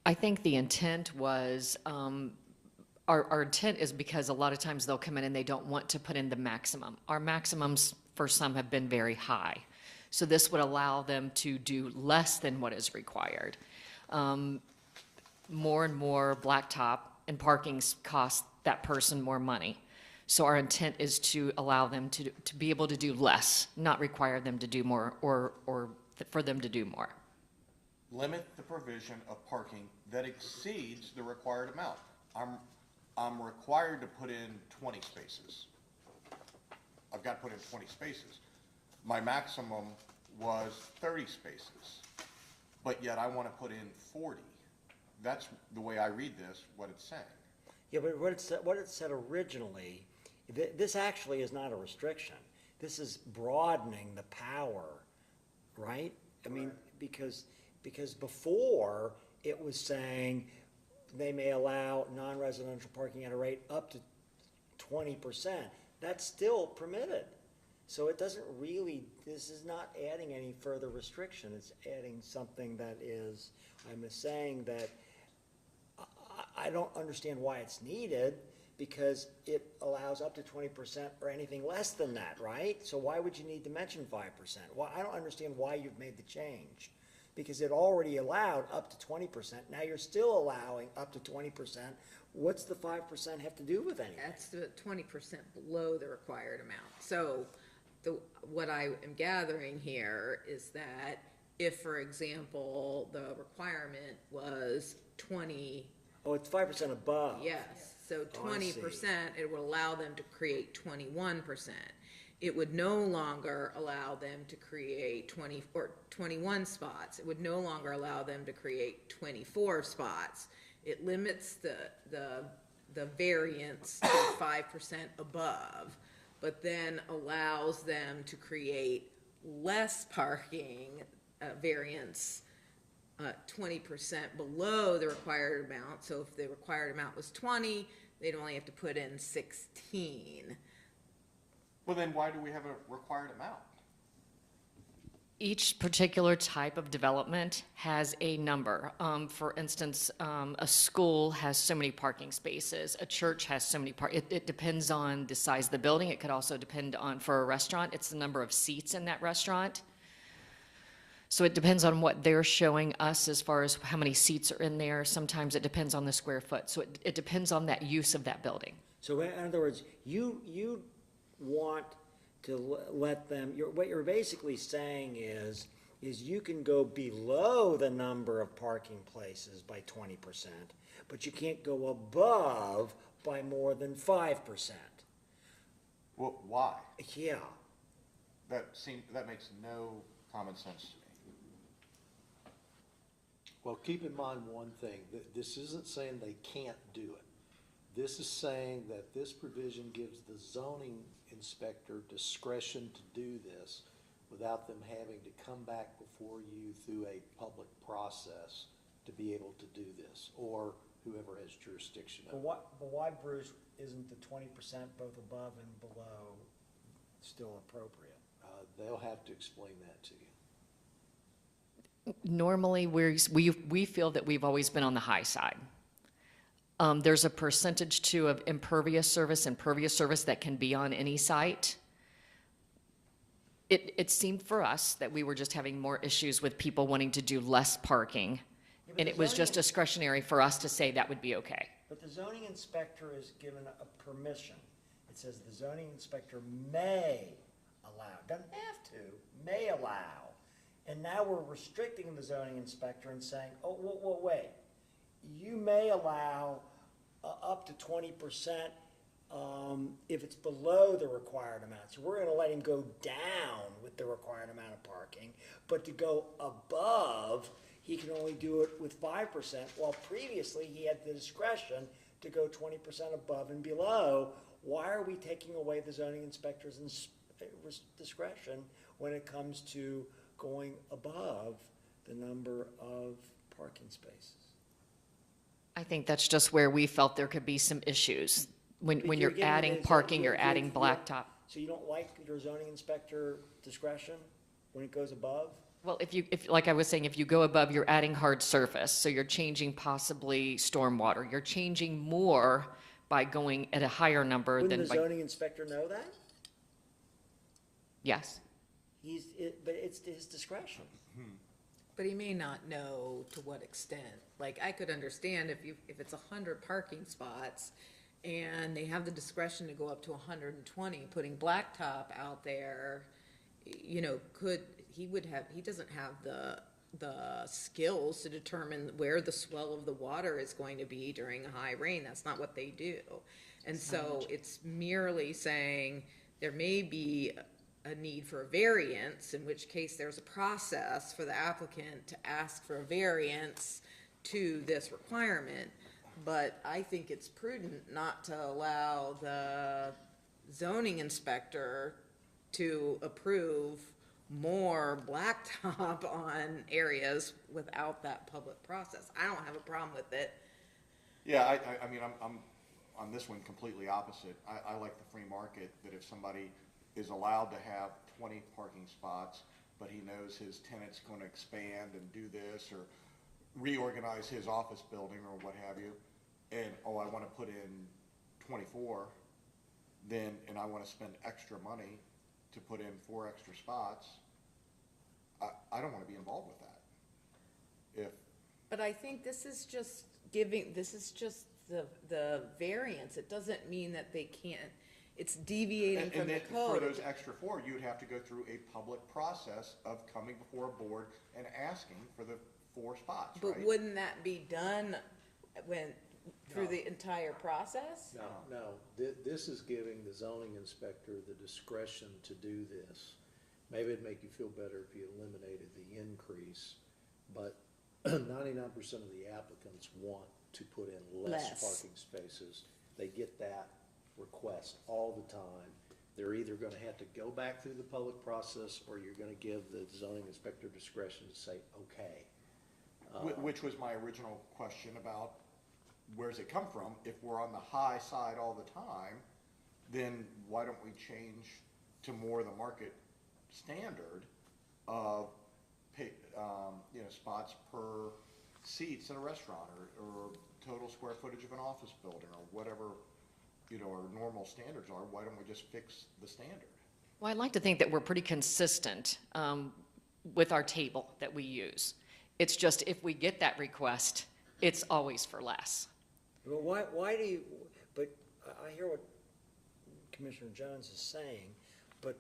I think the intent was, our intent is because a lot of times they'll come in and they don't want to put in the maximum. Our maximums for some have been very high. So this would allow them to do less than what is required. More and more blacktop and parkings cost that person more money. So our intent is to allow them to be able to do less, not require them to do more or for them to do more. Limit the provision of parking that exceeds the required amount. I'm required to put in 20 spaces. I've got to put in 20 spaces. My maximum was 30 spaces, but yet I want to put in 40. That's the way I read this, what it's saying. Yeah, but what it said originally, this actually is not a restriction. This is broadening the power, right? I mean, because before it was saying they may allow non-residential parking at a rate up to 20%. That's still permitted. So it doesn't really, this is not adding any further restriction. It's adding something that is, I'm saying that I don't understand why it's needed, because it allows up to 20% or anything less than that, right? So why would you need to mention 5%? Well, I don't understand why you've made the change, because it already allowed up to 20%. Now you're still allowing up to 20%. What's the 5% have to do with anything? That's the 20% below the required amount. So what I am gathering here is that if, for example, the requirement was 20. Oh, it's 5% above. Yes, so Oh, I see. 20%, it would allow them to create 21%. It would no longer allow them to create 20 or 21 spots. It would no longer allow them to create 24 spots. It limits the variance to 5% above, but then allows them to create less parking variance 20% below the required amount. So if the required amount was 20, they'd only have to put in 16. Well, then why do we have a required amount? Each particular type of development has a number. For instance, a school has so many parking spaces. A church has so many it depends on the size of the building. It could also depend on, for a restaurant, it's the number of seats in that restaurant. So it depends on what they're showing us as far as how many seats are in there. Sometimes it depends on the square foot. So it depends on that use of that building. So in other words, you want to let them, what you're basically saying is you can go below the number of parking places by 20%, but you can't go above by more than 5%. Well, why? Yeah. That makes no common sense to me. Well, keep in mind one thing, that this isn't saying they can't do it. This is saying that this provision gives the zoning inspector discretion to do this without them having to come back before you through a public process to be able to do this, or whoever has jurisdiction of it. But why, Bruce, isn't the 20% both above and below still appropriate? They'll have to explain that to you. Normally, we feel that we've always been on the high side. There's a percentage too of impervious surface that can be on any site. It seemed for us that we were just having more issues with people wanting to do less parking. And it was just discretionary for us to say that would be okay. But the zoning inspector is given a permission. It says the zoning inspector may allow, doesn't have to, may allow. And now we're restricting the zoning inspector and saying, oh, wait, you may allow up to 20% if it's below the required amount. So we're going to let him go down with the required amount of parking, but to go above, he can only do it with 5%, while previously he had the discretion to go 20% above and below. Why are we taking away the zoning inspector's discretion when it comes to going above the number of parking spaces? I think that's just where we felt there could be some issues. When you're giving adding it- parking, you're adding blacktop. So you don't like your zoning inspector discretion when it goes above? Well, like I was saying, if you go above, you're adding hard surface, so you're changing possibly stormwater. You're changing more by going at a higher number Wouldn't than the by, zoning inspector know that? yes. But it's his discretion. But he may not know to what extent. Like, I could understand if it's 100 parking spots and they have the discretion to go up to 120, putting blacktop out there, you know, he doesn't have the skills to determine where the swell of the water is going to be during a high rain. That's not what they do. And so it's merely saying there may be a need for a variance, in which case there's a process for the applicant to ask for a variance to this requirement. But I think it's prudent not to allow the zoning inspector to approve more blacktop on areas without that public process. I don't have a problem with it. Yeah, I mean, I'm on this one completely opposite. I like the free market, that if somebody is allowed to have 20 parking spots, but he knows his tenant's gonna expand and do this, or reorganize his office building or what have you, and, oh, I wanna put in 24, then, and I wanna spend extra money to put in 4 extra spots, I don't wanna be involved with that. But I think this is just the variance. It doesn't mean that they can't, it's deviating from the And then code. for those extra 4, you'd have to go through a public process of coming before a board and asking for the 4 spots, right? But wouldn't that be done through the entire process? No, this is giving the zoning inspector the discretion to do this. Maybe it'd make you feel better if you eliminated the increase, but 99% of the applicants want to put in less parking spaces. They get that request all the time. They're either gonna have to go back through the public process, or you're gonna give the zoning inspector discretion to say, okay. Which was my original question about, where's it come from? If we're on the high side all the time, then why don't we change to more the market standard of spots per seats in a restaurant, or total square footage of an office building, or whatever, our normal standards are. Why don't we just fix the standard? Well, I'd like to think that we're pretty consistent with our table that we use. It's just if we get that request, it's always for less. But why do you, but I hear what Commissioner Jones is saying, but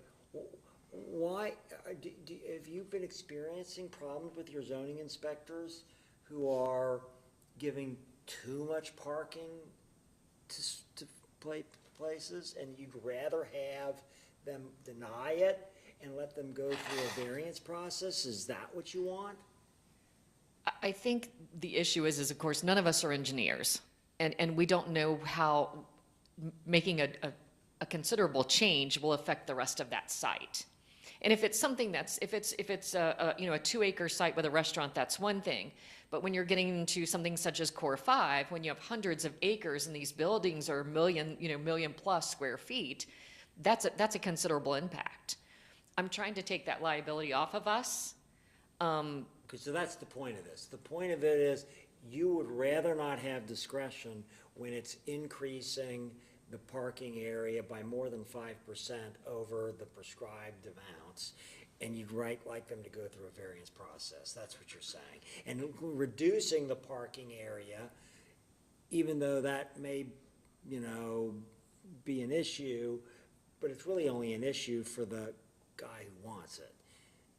why, have you been experiencing problems with your zoning inspectors who are giving too much parking to places, and you'd rather have them deny it and let them go through a variance process? Is that what you want? I think the issue is of course, none of us are engineers, and we don't know how making a considerable change will affect the rest of that site. And if it's something if it's a 2-acre site with a restaurant, that's one thing. But when you're getting into something such as Core 5, when you have hundreds of acres and these buildings are million plus square feet, that's a considerable impact. I'm trying to take that liability off of us. So that's the point of this. The point of it is, you would rather not have discretion when it's increasing the parking area by more than 5% over the prescribed amounts, and you'd like them to go through a variance process. That's what you're saying. And reducing the parking area, even though that may, be an issue, but it's really only an issue for the guy who wants it.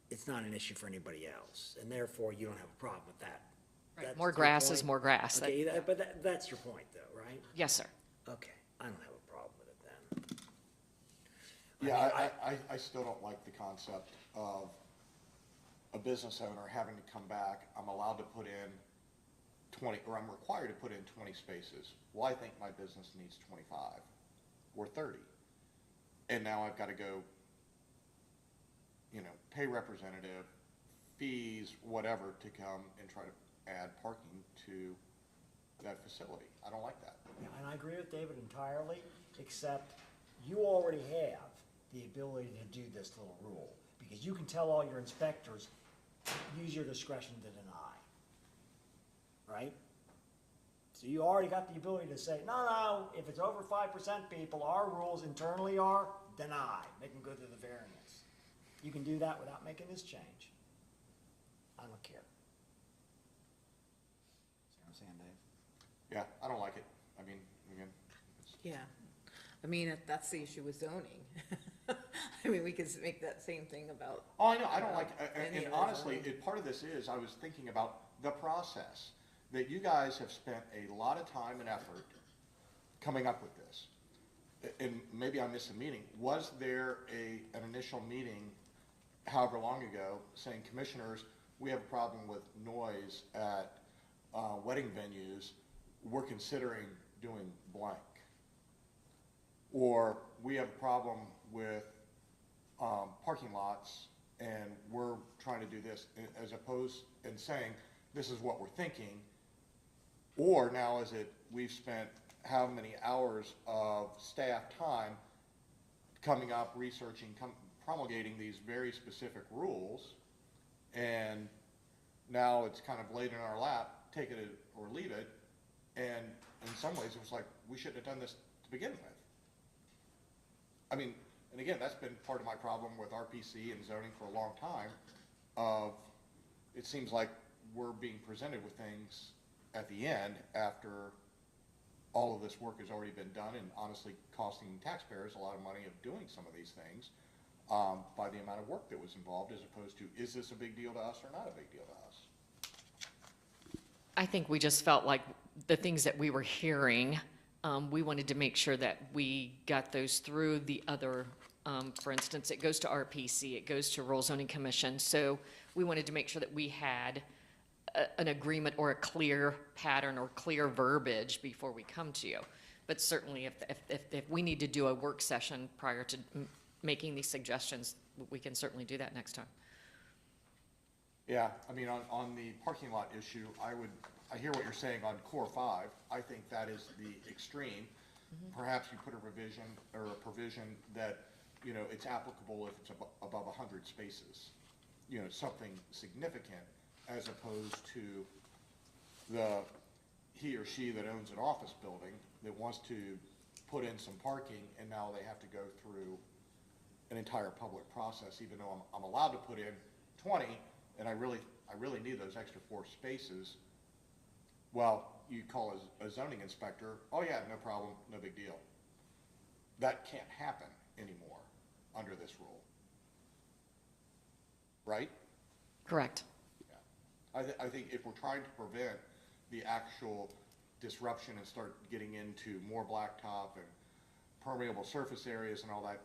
It's not an issue for anybody else, and therefore you don't have a problem with that. Right. That's More your grass point? is more grass. Okay, but that's your point though, right? Yes, sir. Okay, I don't have a problem with it then. Yeah, I still don't like the concept of a business owner having to come back. I'm allowed to put in 20, or I'm required to put in 20 spaces. Well, I think my business needs 25 or 30. And now I've got to go, pay representative, fees, whatever, to come and try to add parking to that facility. I don't like that. Yeah, and I agree with David entirely, except you already have the ability to do this little rule, because you can tell all your inspectors, use your discretion to deny, right? So you already got the ability to say, no, if it's over 5% people, our rules internally are deny, make them go through the variance. You can do that without making this change. I don't care. See what I'm saying, Dave? Yeah, I don't like it. I mean, again, Yeah, I mean, that's the issue with zoning. I mean, we could make that same thing about. oh, I know, I don't like, Any and other honestly, zoning. part of this is, I was thinking about the process, that you guys have spent a lot of time and effort coming up with this. And maybe I missed a meeting. Was there an initial meeting, however long ago, saying, commissioners, we have a problem with noise at wedding venues, we're considering doing blank? Or we have a problem with parking lots and we're trying to do this, as opposed and saying, this is what we're thinking. Or now is it, we've spent how many hours of staff time coming up, researching, promulgating these very specific rules, and now it's kind of laid in our lap, take it or leave it, and in some ways it was like, we shouldn't have done this to begin with. I mean, and again, that's been part of my problem with RPC and zoning for a long time, of, it seems like we're being presented with things at the end after all of this work has already been done and honestly costing taxpayers a lot of money of doing some of these things by the amount of work that was involved, as opposed to, is this a big deal to us or not a big deal to us? I think we just felt like the things that we were hearing, we wanted to make sure that we got those through the other, for instance, it goes to RPC, it goes to Rural Zoning Commission. So we wanted to make sure that we had an agreement or a clear pattern or clear verbiage before we come to you. But certainly if we need to do a work session prior to making these suggestions, we can certainly do that next time. Yeah, I mean, on the parking lot issue, I hear what you're saying on core 5. I think that is the extreme. Perhaps you put a revision or a provision that, you know, it's applicable if it's above 100 spaces. You know, something significant, as opposed to he or she that owns an office building that wants to put in some parking, and now they have to go through an entire public process, even though I'm allowed to put in 20, and I really need those extra 4 spaces. Well, you call a zoning inspector, oh yeah, no problem, no big deal. That can't happen anymore under this rule. Right? Correct. I think if we're trying to prevent the actual disruption and start getting into more blacktop and permeable surface areas and all that,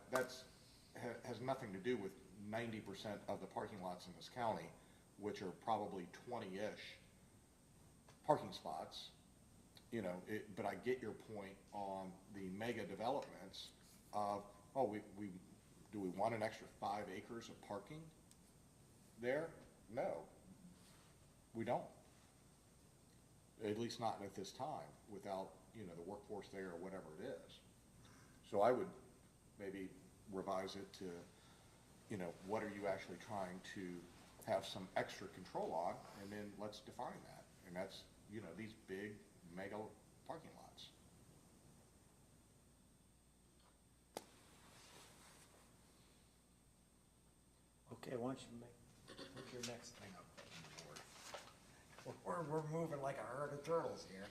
has nothing to do with 90% of the parking lots in this county, which are probably 20-ish parking spots. You know, but I get your point on the mega developments of, oh, do we want an extra 5 acres of parking there? No. We don't. At least not at this time, without, you know, the workforce there or whatever it is. So I would maybe revise it to, you know, what are you actually trying to have some extra control on, and then let's define that. And that's, you know, these big mega parking lots. Okay, why don't you put your next thing up on the board? We're moving like a herd of turtles here.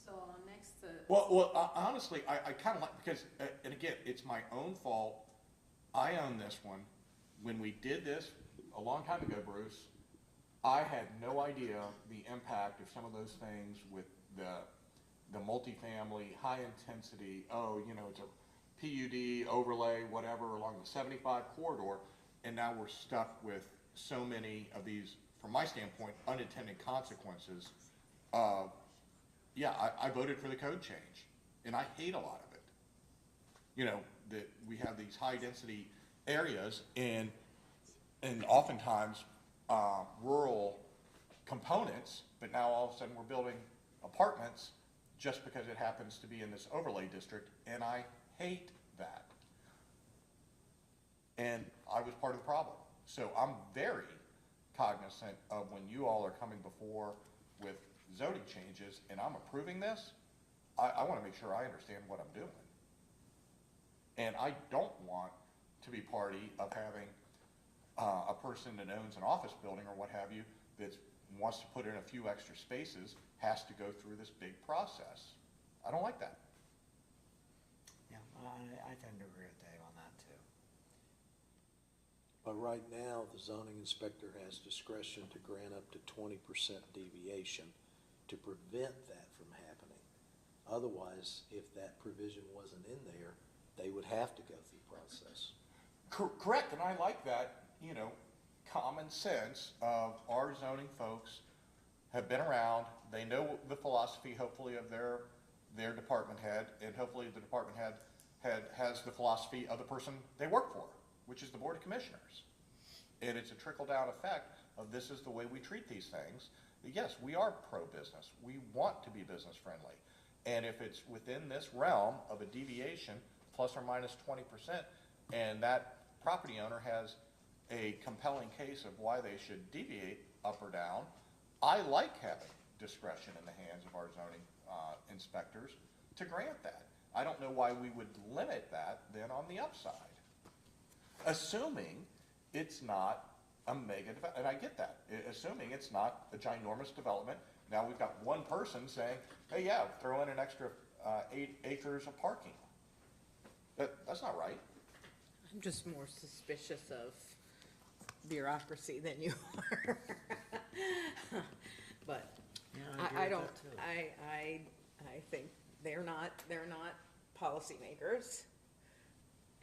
So next, Well, honestly, I kind of like, because, and again, it's my own fault. I own this one. When we did this a long time ago, Bruce, I had no idea the impact of some of those things with the multifamily, high intensity, oh, you know, it's a PUD overlay, whatever, along the 75 corridor, and now we're stuck with so many of these, from my standpoint, unintended consequences of, yeah, I voted for the code change, and I hate a lot of it. You know, that we have these high density areas and oftentimes rural components, but now all of a sudden we're building apartments just because it happens to be in this overlay district, and I hate that. And I was part of the problem. So I'm very cognizant of when you all are coming before with zoning changes and I'm approving this, I want to make sure I understand what I'm doing. And I don't want to be party of having a person that owns an office building or what have you that wants to put in a few extra spaces has to go through this big process. I don't like that. Yeah, I tend to agree with Dave on that too. But right now, the zoning inspector has discretion to grant up to 20% deviation to prevent that from happening. Otherwise, if that provision wasn't in there, they would have to go through process. Correct, and I like that, you know, common sense of our zoning folks have been around, they know the philosophy, hopefully, of their department head, and hopefully the department head has the philosophy of the person they work for, which is the Board of Commissioners. And it's a trickle-down effect of this is the way we treat these things. Yes, we are pro-business. We want to be business-friendly. And if it's within this realm of a deviation, plus or minus 20%, and that property owner has a compelling case of why they should deviate up or down, I like having discretion in the hands of our zoning inspectors to grant that. I don't know why we would limit that then on the upside, assuming it's not a mega, and I get that, assuming it's not a ginormous development. Now we've got one person saying, hey, yeah, throw in an extra 8 acres of parking. That's not right. I'm just more suspicious of bureaucracy than you are. But I don't, I think they're not policymakers.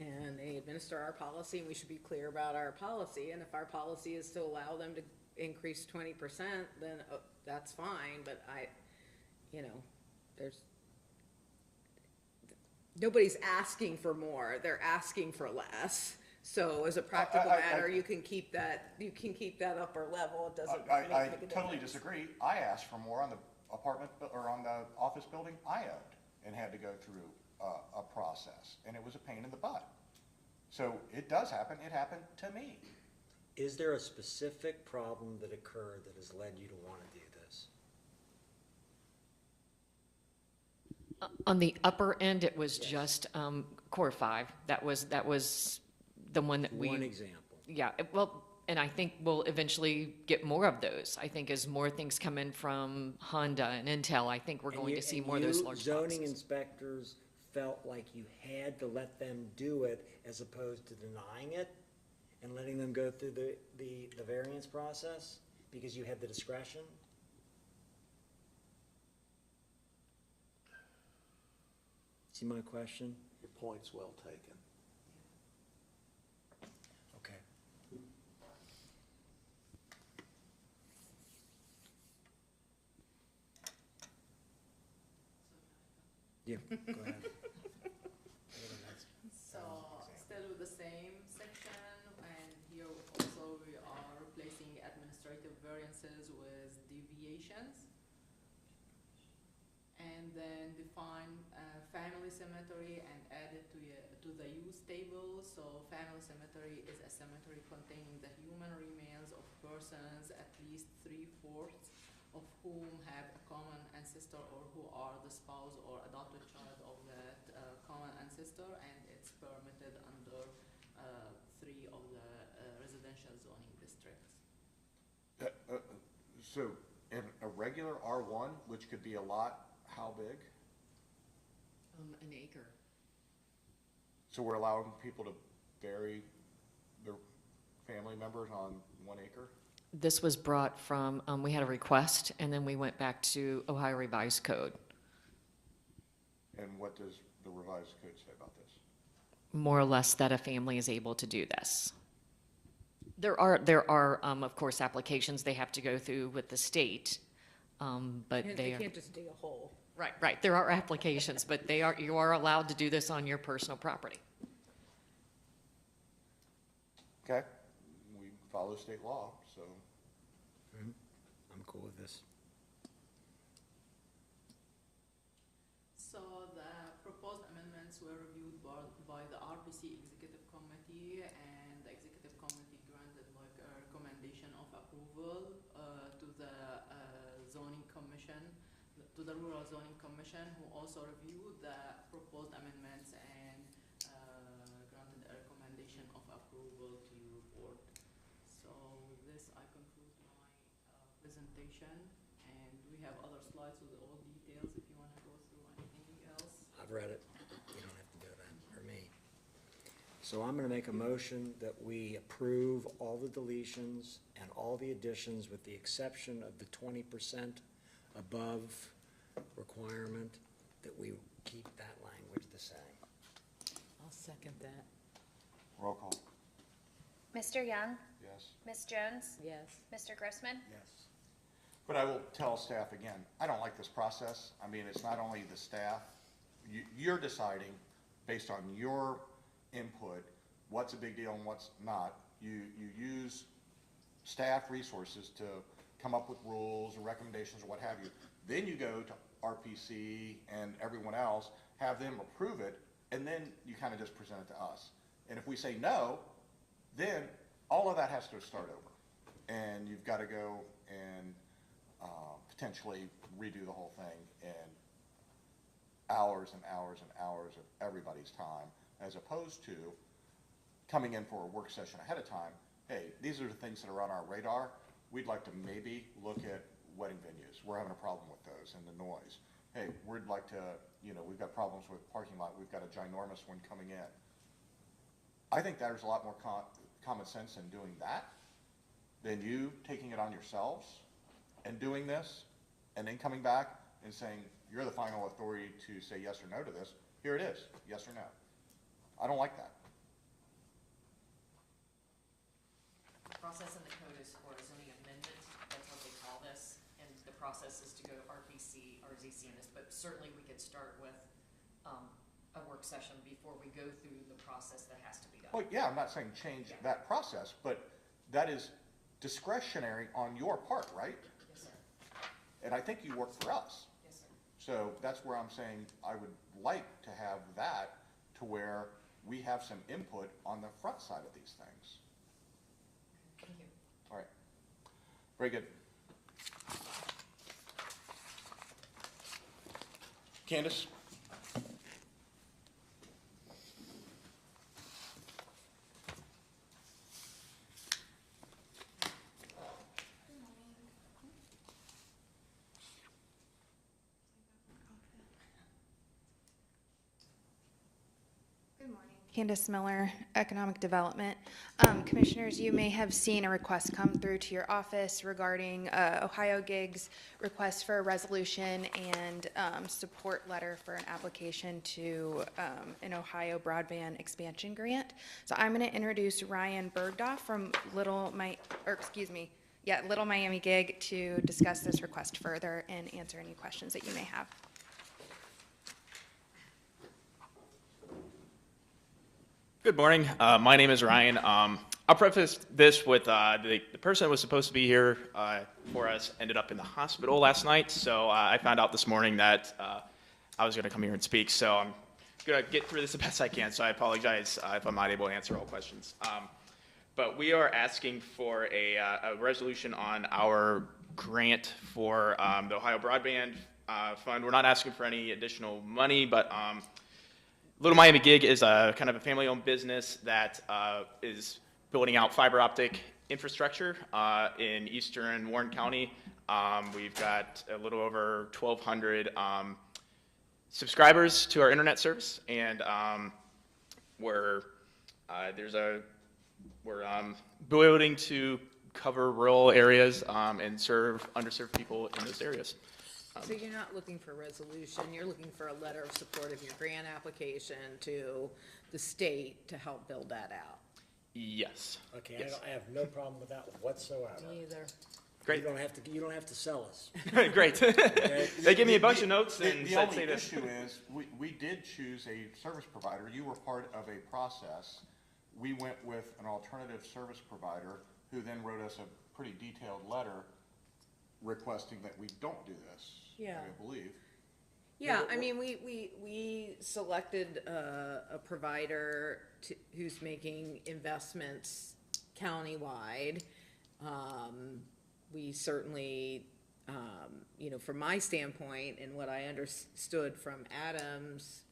And they administer our policy, and we should be clear about our policy. And if our policy is to allow them to increase 20%, then that's fine. But nobody's asking for more. They're asking for less. So as a practical matter, you can keep that upper level. It doesn't make a difference. I totally disagree. I asked for more on the apartment or on the office building I owned and had to go through a process, and it was a pain in the butt. So it does happen. It happened to me. Is there a specific problem that occurred that has led you to want to do this? On the upper end, it was just Core 5. That was the one that we. One example. Yeah, and I think we'll eventually get more of those. I think as more things come in from Honda and Intel, I think we're going to see more of those large Zoning boxes. inspectors felt like you had to let them do it as opposed to denying it and letting them go through the variance process because you had the discretion? See my question? Your point's well taken. Okay. Yeah, go ahead. So, still with the same section, and here also we are replacing administrative variances with deviations. And then define family cemetery and add it to the use table. So family cemetery is a cemetery containing the human remains of persons at least 3/4 of whom have a common ancestor or who are the spouse or adopted child of that common ancestor, and it's permitted under 3 of the residential zoning districts. So in a regular R1, which could be a lot, how big? An acre. So we're allowing people to bury their family members on 1 acre? This was brought from, we had a request, and then we went back to Ohio Revised Code. And what does the revised code say about this? More or less that a family is able to do this. There are, of course, applications they have to go through with the state, but And they they are. can't just dig a hole. Right, there are applications, but you are allowed to do this on your personal property. Okay, we follow state law, so. I'm cool with this. So the proposed amendments were reviewed by the RPC Executive Committee, and the Executive Committee granted my Commission, to the Rural Zoning Commission, who also reviewed the proposed amendments and granted a recommendation of approval to your board. So with this, I conclude my presentation, and we have other slides with all details if you want to go through anything else. I've read it. You don't have to do that for me. So I'm gonna make a motion that we approve all the deletions and all the additions with the exception of the 20% above requirement, that we keep that language the same. I'll second that. Roll call. Mr. Young? Yes. Ms. Jones? Yes. Mr. Grossman? Yes. But I will tell staff again, I don't like this process. I mean, it's not only the staff, you're deciding based on your input, what's a big deal and what's not. You use staff resources to come up with rules or recommendations or what have you. Then you go to RPC and everyone else, have them approve it, and then you kind of just present it to us. And if we say no, then all of that has to start over. And you've got to go and potentially redo the whole thing, and hours and hours and hours of everybody's time, as opposed to coming in for a work session ahead of time. Hey, these are the things that are on our radar. We'd like to maybe look at wedding venues. We're having a problem with those and the noise. Hey, we'd like to, we've got problems with parking lot. We've got a ginormous one coming in. I think there's a lot more common sense in doing that than you taking it on yourselves and doing this and then coming back and saying, you're the final authority to say yes or no to this. Here it is, yes or no. I don't like that. The process in the code is for a zoning amendment, that's what they call this, and the process is to go to RPC, RZC in this, but certainly we could start with a work session before we go through the process that has to be done. Well, yeah, I'm not saying change that process, but that is discretionary on your part, right? Yes, sir. And I think you work for us. Yes, sir. So that's where I'm saying I would like to have that to where we have some input on the front side of these things. Thank you. All right. Very good. Candace? Good morning. Candace Miller, Economic Development. Commissioners, you may have seen a request come through to your office regarding Ohio Gigs request for a resolution and support letter for an application to an Ohio broadband expansion grant. So I'm going to introduce Ryan Bergdorf from Little Miami Gig to discuss this request further and answer any questions that you may have. Good morning. My name is Ryan. I'll preface this with the person that was supposed to be here for us ended up in the hospital last night, so I found out this morning that I was going to come here and speak. So I'm going to get through this the best I can, so I apologize if I'm not able to answer all questions. But we are asking for a resolution on our grant for the Ohio Broadband Fund. We're not asking for any additional money, but Little Miami Gig is a kind of a family-owned business that is building out fiber optic infrastructure in eastern Warren County. We've got a little over 1,200 subscribers to our internet service, and we're building to cover rural areas and serve underserved people in those areas. So you're not looking for a resolution, you're looking for a letter of support of your grant application to the state to help build that out? Yes. Okay, Yes. I have no problem with that whatsoever. Me either. Great. You don't have to sell us. Great. They gave me a bunch of notes and The said, only say this. issue is, we did choose a service provider. You were part of a process. We went with an alternative service provider who then wrote us a pretty detailed letter requesting that we don't do this. Yeah. I believe. Yeah, I mean, we selected a provider who's making investments countywide. We certainly you know, from my standpoint and what I understood from Adam's,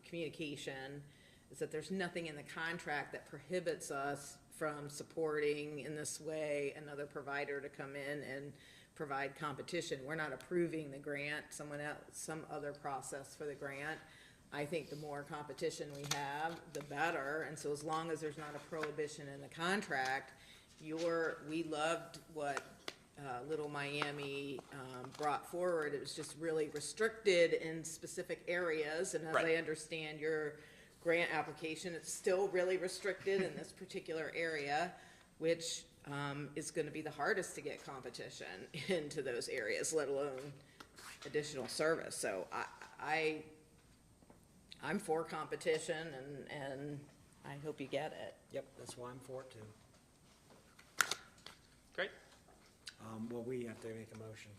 communication is that there's nothing in the contract that prohibits us from supporting in this way another provider to come in and provide competition. We're not approving the grant, someone else, some other process for the grant. I think the more competition we have, the better, and so as long as there's not a prohibition in the contract, we loved what Little Miami brought forward. It was just really restricted in specific areas, and as I Right. understand your grant application, it's still really restricted in this particular area, which is gonna be the hardest to get competition into those areas, let alone additional service. So I'm for competition, and I hope you get it. Yep, that's why I'm for it too. Great. Well, we have to make a motion.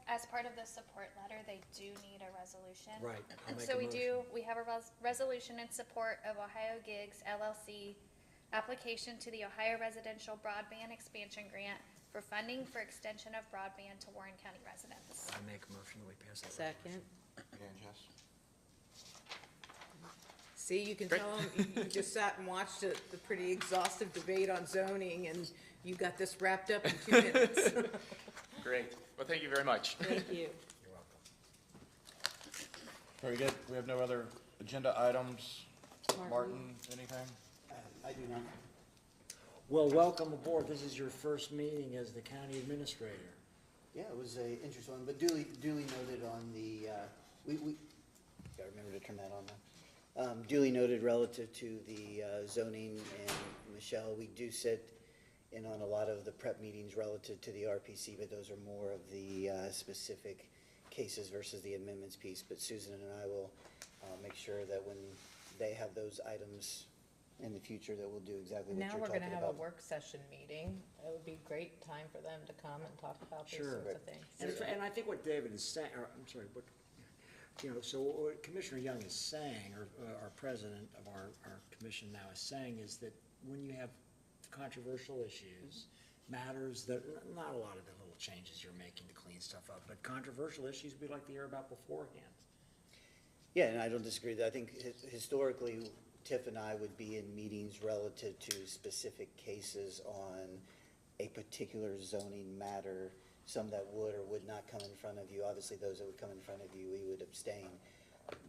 As part of the support letter, they do need a resolution. Right, I'll And make so a we have a resolution in support of Ohio Gigs LLC application to the Ohio Residential Broadband Expansion Grant for funding for extension of broadband to Warren County residents. I make a motion that we pass that. Second. Dan, Jess? See, you can Great. tell them, you just sat and watched the pretty exhaustive debate on zoning, and you got this wrapped up in 2 minutes. Great. Well, thank you very much. Thank you. You're welcome. Very good. We have no other agenda items. Martin, anything? I do not. Well, welcome aboard. This is your first meeting as the county administrator. Yeah, it was a interesting one, but duly noted on the, we, gotta remember to turn that on now. Duly noted relative to the zoning, and Michelle, we do sit in on a lot of the prep meetings relative to the RPC, but those are more of the specific cases versus the amendments piece. But Susan and I will make sure that when they have those items in the future, that we'll do exactly what Now you're we're talking gonna about. have a work session meeting. It would be a great time for them to come and talk about these Sure. sorts of things. And I think what David is saying, or, I'm sorry, so what Commissioner Young is saying, or our president of our commission now is saying, is that when you have controversial issues, matters that, not a lot of the little changes you're making to clean stuff up, but controversial issues we'd like to hear about beforehand. Yeah, and I don't disagree. I think historically, Tiff and I would be in meetings relative to specific cases on a particular zoning matter, some that would or would not come in front of you. Obviously, those that would come in front of you, we would abstain.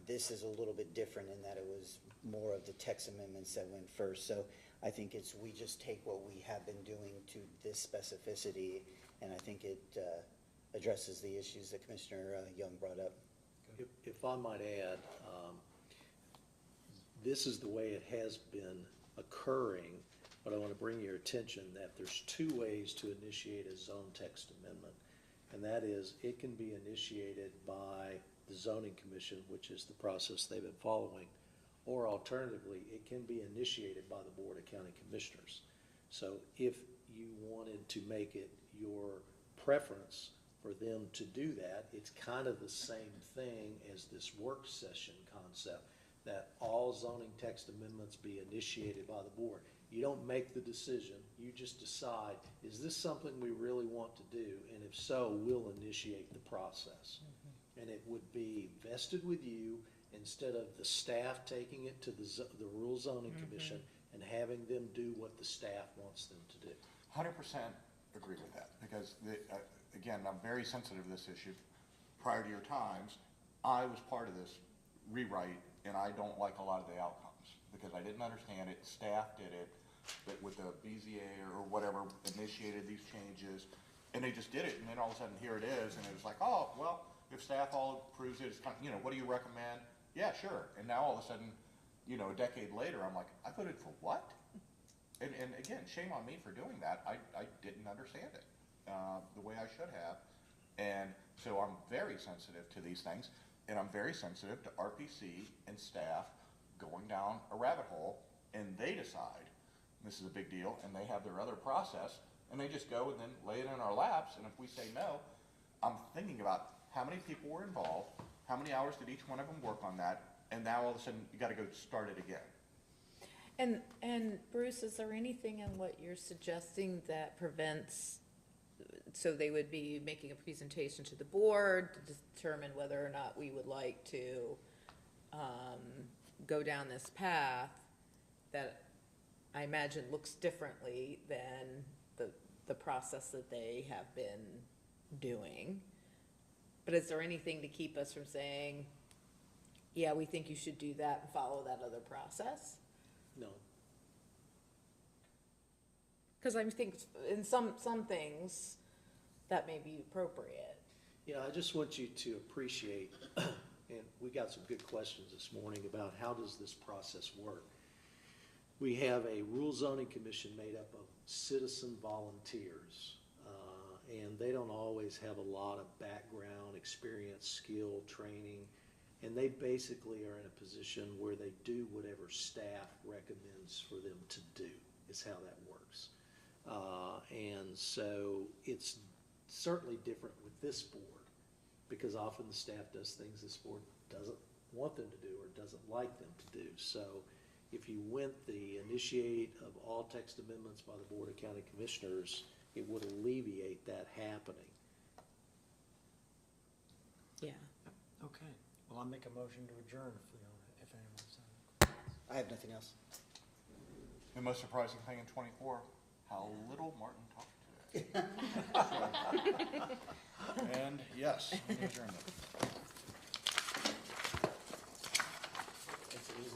This is a little bit different in that it was more of the text amendments that went first. So I think we just take what we have been doing to this specificity, and I think it addresses the issues that Commissioner Young brought up. If I might add, this is the way it has been occurring, but I want to bring your attention that there's 2 ways to initiate a zone text amendment. And that is, it can be initiated by the zoning commission, which is the process they've been following, or alternatively, it can be initiated by the Board of County Commissioners. So if you wanted to make it your preference for them to do that, it's kind of the same thing as this work session concept, that all zoning text amendments be initiated by the board. You don't make the decision, you just decide, is this something we really want to do? And if so, we'll initiate the process. And it would be vested with you instead of the staff taking it to the Rural Zoning Commission and having them do what the staff wants them to do. 100% agree with that, because again, I'm very sensitive to this issue. Prior to your times, I was part of this rewrite, and I don't like a lot of the outcomes, because I didn't understand it, staff did it, that with the BZA or whatever initiated these changes, and they just did it, and then all of a sudden, here it is, and it was like, oh, well, if staff all approves it, it's kind of, what do you recommend? Yeah, sure. And now all of a sudden, a decade later, I'm like, I voted for what? And again, shame on me for doing that. I didn't understand it the way I should have. And so I'm very sensitive to these things, and I'm very sensitive to RPC and staff going down a rabbit hole, and they decide this is a big deal, and they have their other process, and they just go and then lay it in our laps, and if we say no, I'm thinking about how many people were involved, how many hours did each one of them work on that, and now all of a sudden, you gotta go start it again. And Bruce, is there anything in what you're suggesting that prevents so they would be making a presentation to the board to determine whether or not we would like to, go down this path that I imagine looks differently than the process that they have been doing. But is there anything to keep us from saying, yeah, we think you should do that and follow that other process? No. Because I think in some things, that may be appropriate. Yeah, I just want you to appreciate, and we got some good questions this morning about how does this process work? We have a rule zoning commission made up of citizen volunteers, and they don't always have a lot of background, experience, skill, training, and they basically are in a position where they do whatever staff recommends for them to do, is how that works. And so it's certainly different with this board, because often the staff does things this board doesn't want them to do or doesn't like them to do. So if you went the initiate of all text amendments by the Board of County Commissioners, it would alleviate that happening. Yeah. Okay, well, I'll make a motion to adjourn if anyone's. I have nothing else. The most surprising thing in 24, how little Martin talked today. And yes, adjournment.